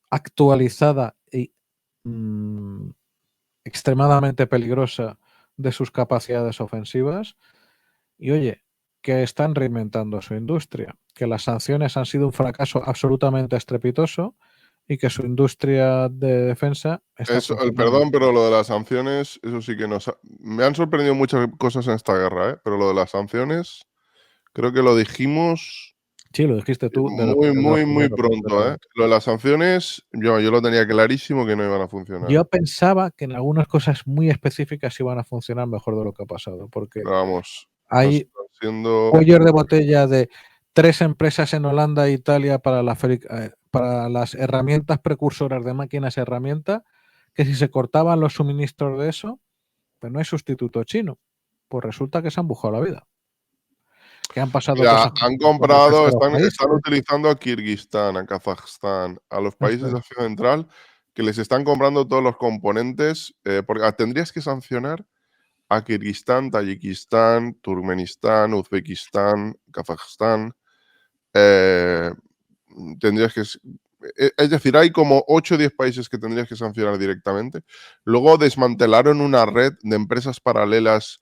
actualizada y extremadamente peligrosa de sus capacidades ofensivas. Y oye, que están reinventando su industria, que las sanciones han sido un fracaso absolutamente estrepitoso y que su industria de defensa está Eso, funcionando. perdón, pero lo de las sanciones, eso sí que me han sorprendido muchas cosas en esta guerra, ¿eh? Pero lo de las sanciones, creo que lo dijimos Sí, lo dijiste tú muy, de los muy, muy primeros. pronto, ¿eh? Lo de las sanciones, yo lo tenía clarísimo que no iban a funcionar. Yo pensaba que en algunas cosas muy específicas iban a funcionar mejor de lo que ha pasado, porque Pero vamos, nos hay están siendo cuellos de botella de 3 empresas en Holanda e Italia para las herramientas precursoras de máquinas herramientas, que si se cortaban los suministros de eso, pues no hay sustituto chino. Pues resulta que se han buscado la vida. Que han pasado Mira, cosas han con los comprado, terceros están países. utilizando a Kirguistán, a Kazajstán, a los Eso países de es. Asia Central, que les están comprando todos los componentes, porque tendrías que sancionar a Kirguistán, Tayikistán, Turkmenistán, Uzbekistán, Kazajstán. eh, tendrías que. Es decir, hay como 8 o 10 países que tendrías que sancionar directamente. Luego desmantelaron una red de empresas paralelas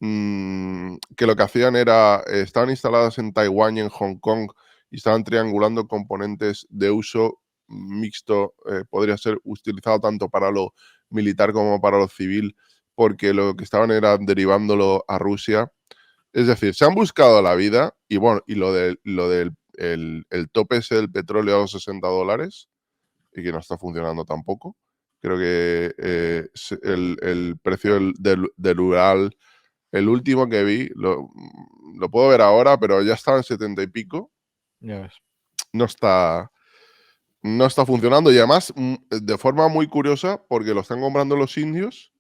que lo que hacían era, estaban instaladas en Taiwán y en Hong Kong y estaban triangulando componentes de uso mixto, podría ser utilizado tanto para lo militar como para lo civil, porque lo que estaban era derivándolo a Rusia. Es decir, se han buscado la vida y bueno, y lo del el tope ese del petróleo a los $60 y que no está funcionando tampoco. Creo que el precio del Ural, el último que vi, lo puedo ver ahora, pero ya estaba en 70 y pico. Ya ves. No está, no está funcionando y además de forma muy curiosa porque lo están comprando los indios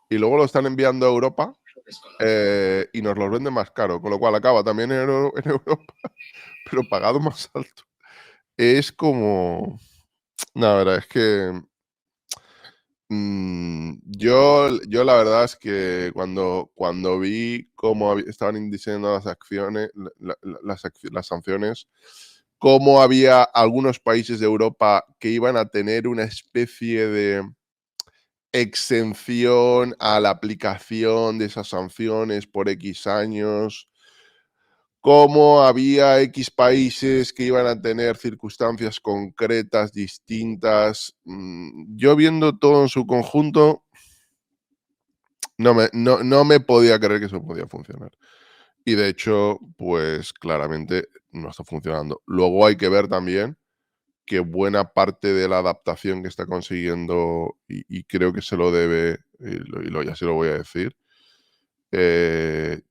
y luego lo están enviando a Europa y nos los venden más caro, con lo cual acaba también en Europa, pero pagado más alto. Es como... No, la verdad es que yo la verdad es que cuando vi cómo estaban diseñando las acciones, las sanciones, cómo había algunos países de Europa que iban a tener una especie de exención a la aplicación de esas sanciones por X años, cómo había X países que iban a tener circunstancias concretas, distintas. Yo viendo todo en su conjunto, no me podía creer que eso podía funcionar. Y de hecho, pues claramente no está funcionando. Luego hay que ver también que buena parte de la adaptación que está consiguiendo, y creo que se lo debe, ya se lo voy a decir,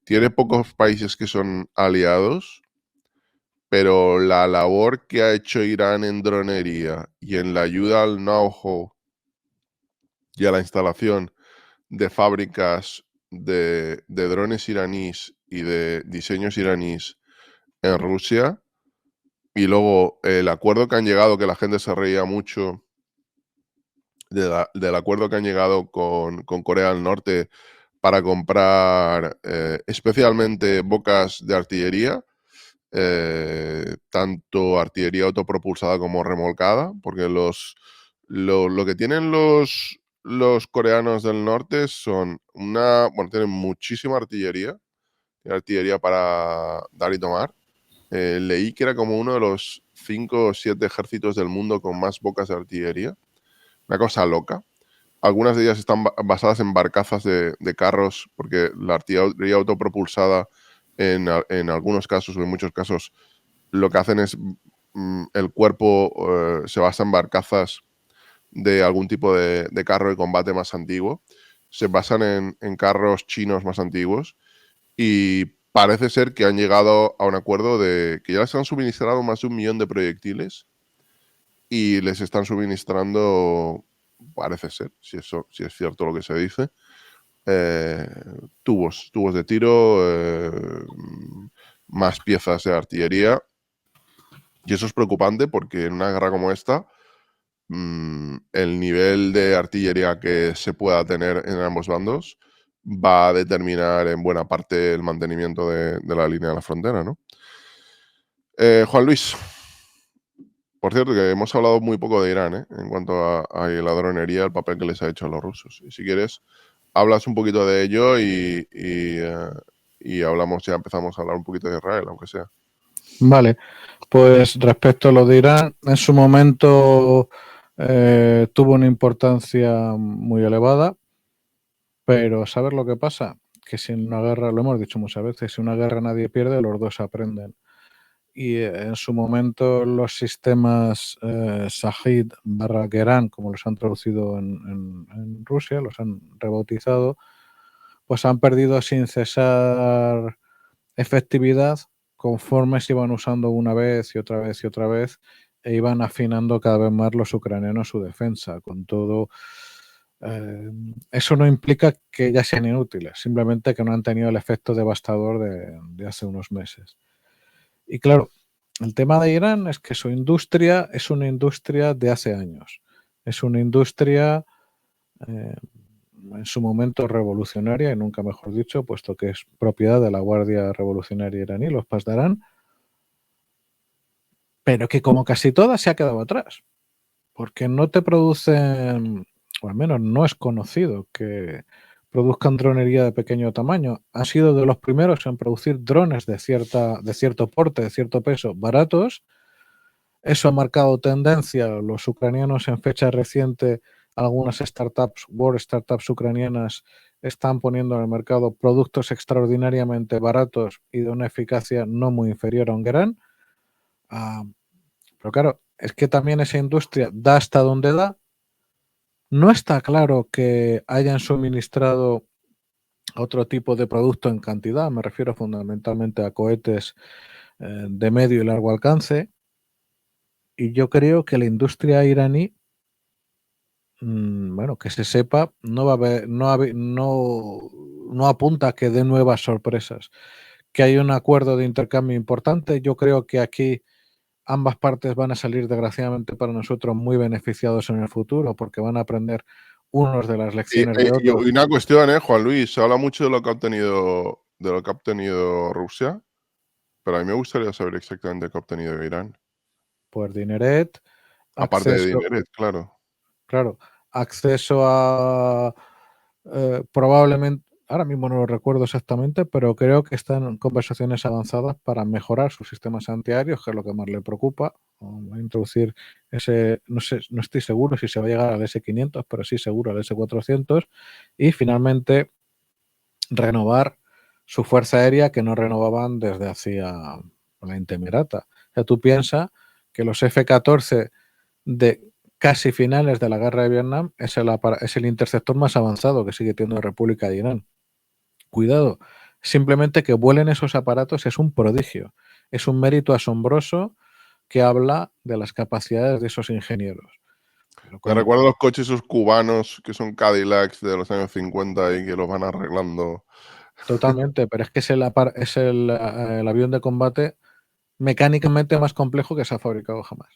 tiene pocos países que son aliados, pero la labor que ha hecho Irán en dronería y en la ayuda al know-how y a la instalación de fábricas de drones iraníes y de diseños iraníes en Rusia, y luego el acuerdo que han llegado, que la gente se reía mucho del acuerdo que han llegado con Corea del Norte para comprar especialmente bocas de artillería, tanto artillería autopropulsada como remolcada, porque lo que tienen los coreanos del norte son tienen muchísima artillería para dar y tomar. Leí que era como uno de los 5 o 7 ejércitos del mundo con más bocas de artillería. Una cosa loca. Algunas de ellas están basadas en barcazas de carros, porque la artillería autopropulsada en algunos casos o en muchos casos lo que hacen es el cuerpo se basa en barcazas de algún tipo de carro de combate más antiguo. Se basan en carros chinos más antiguos y parece ser que han llegado a un acuerdo de que ya les han suministrado más de 1 millón de proyectiles y les están suministrando, parece ser, si es cierto lo que se dice, tubos de tiro, más piezas de artillería. Y eso es preocupante porque en una guerra como esta, el nivel de artillería que se pueda tener en ambos bandos va a determinar en buena parte el mantenimiento de la línea de la frontera, ¿no? Juan Luis, por cierto, que hemos hablado muy poco de Irán, ¿eh? En cuanto a la dronería, el papel que les ha hecho a los rusos. Y si quieres, hablas un poquito de ello y hablamos, ya empezamos a hablar un poquito de Israel, aunque sea. Vale, pues respecto a lo de Irán, en su momento tuvo una importancia muy elevada, pero ¿sabes lo que pasa? Que si en una guerra, lo hemos dicho muchas veces, si una guerra nadie pierde, los dos aprenden. Y en su momento los sistemas Shahid barra Gerán, como los han traducido en Rusia, los han rebautizado, pues han perdido sin cesar efectividad conforme se iban usando una vez y otra vez y otra vez e iban afinando cada vez más los ucranianos su defensa. Con todo, eso no implica que ya sean inútiles, simplemente que no han tenido el efecto devastador de hace unos meses. Y claro, el tema de Irán es que su industria es una industria de hace años. Es una industria en su momento revolucionaria, y nunca mejor dicho, puesto que es propiedad de la Guardia Revolucionaria iraní, los Pasdarán, pero que como casi todas se ha quedado atrás, porque no te producen, o al menos no es conocido que produzcan dronería de pequeño tamaño. Han sido de los primeros en producir drones de cierto porte, de cierto peso, baratos. Eso ha marcado tendencia. Los ucranianos en fecha reciente, algunas startups, world startups ucranianas, están poniendo en el mercado productos extraordinariamente baratos y de una eficacia no muy inferior a un gran. Pero claro, es que también esa industria da hasta donde da. No está claro que hayan suministrado otro tipo de producto en cantidad. Me refiero fundamentalmente a cohetes de medio y largo alcance. Y yo creo que la industria iraní, bueno, que se sepa, no va a haber, no apunta a que dé nuevas sorpresas. Que hay un acuerdo de intercambio importante. Yo creo que aquí ambas partes van a salir, desgraciadamente para nosotros, muy beneficiados en el futuro, porque van a aprender unos de las lecciones de Y otros. una cuestión, Juan Luis, se habla mucho de lo que ha obtenido Rusia, pero a mí me gustaría saber exactamente qué ha obtenido Irán. Pues dineret, Aparte de acceso, dinero, claro. claro, acceso a probablemente, ahora mismo no lo recuerdo exactamente, pero creo que están en conversaciones avanzadas para mejorar sus sistemas antiaéreos, que es lo que más le preocupa. Va a introducir ese, no sé, no estoy seguro si se va a llegar al S500, pero sí seguro al S400. Y finalmente renovar su fuerza aérea, que no renovaban desde hacía la Intemerata. O sea, tú piensas que los F-14 de casi finales de la guerra de Vietnam es el interceptor más avanzado que sigue teniendo la República de Irán. Cuidado, simplemente que vuelen esos aparatos es un prodigio, es un mérito asombroso que habla de las capacidades de esos ingenieros. Pero Me coño, recuerdo los coches esos cubanos que son Cadillacs de los años 50 y que los van arreglando. totalmente, pero es que es el avión de combate mecánicamente más complejo que se ha fabricado jamás.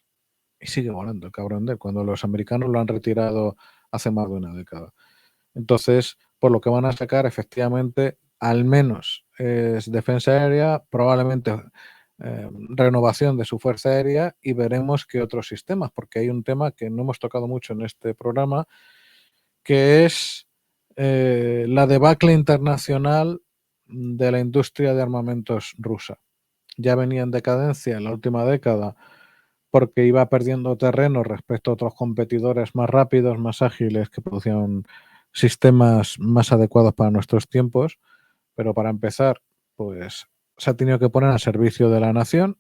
Y sigue volando el cabrón de él, cuando los americanos lo han retirado hace más de una década. Entonces, por lo que van a sacar, efectivamente, al menos es defensa aérea, probablemente renovación de su fuerza aérea y veremos qué otros sistemas, porque hay un tema que no hemos tocado mucho en este programa, que es la debacle internacional de la industria de armamentos rusa. Ya venía en decadencia en la última década porque iba perdiendo terreno respecto a otros competidores más rápidos, más ágiles, que producían sistemas más adecuados para nuestros tiempos. Pero para empezar, pues se ha tenido que poner al servicio de la nación,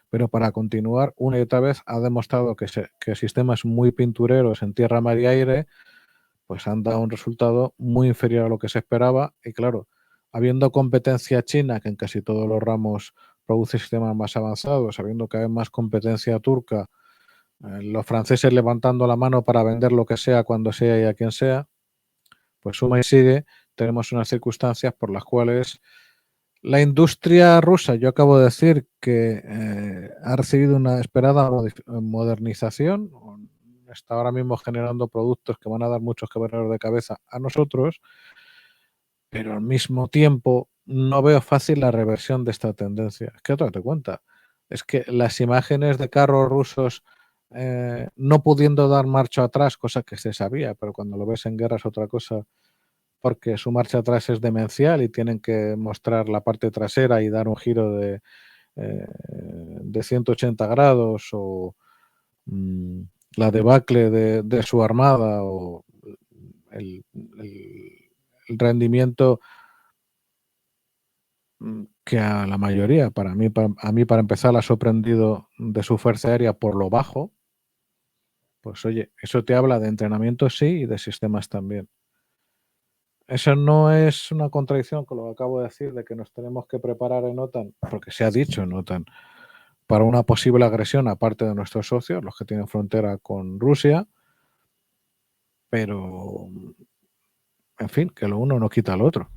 pero para continuar, una y otra vez ha demostrado que sistemas muy pintureros en tierra, mar y aire, pues han dado un resultado muy inferior a lo que se esperaba. Y claro, habiendo competencia china, que en casi todos los ramos produce sistemas más avanzados, habiendo cada vez más competencia turca, los franceses levantando la mano para vender lo que sea, cuando sea y a quien sea, pues suma y sigue, tenemos unas circunstancias por las cuales la industria rusa, yo acabo de decir que ha recibido una esperada modernización, está ahora mismo generando productos que van a dar muchos quebraderos de cabeza a nosotros, pero al mismo tiempo no veo fácil la reversión de esta tendencia. Es que date cuenta, es que las imágenes de carros rusos no pudiendo dar marcha atrás, cosa que se sabía, pero cuando lo ves en guerra es otra cosa, porque su marcha atrás es demencial y tienen que mostrar la parte trasera y dar un giro de 180 grados o mm, la debacle de su armada o el, el rendimiento que a la mayoría, a mí para empezar, ha sorprendido de su fuerza aérea por lo bajo. Pues oye, eso te habla de entrenamiento sí y de sistemas también. Eso no es una contradicción con lo que acabo de decir de que nos tenemos que preparar en OTAN, porque se ha dicho en OTAN, para una posible agresión aparte de nuestros socios, los que tienen frontera con Rusia, pero en fin, que lo uno no quita lo otro.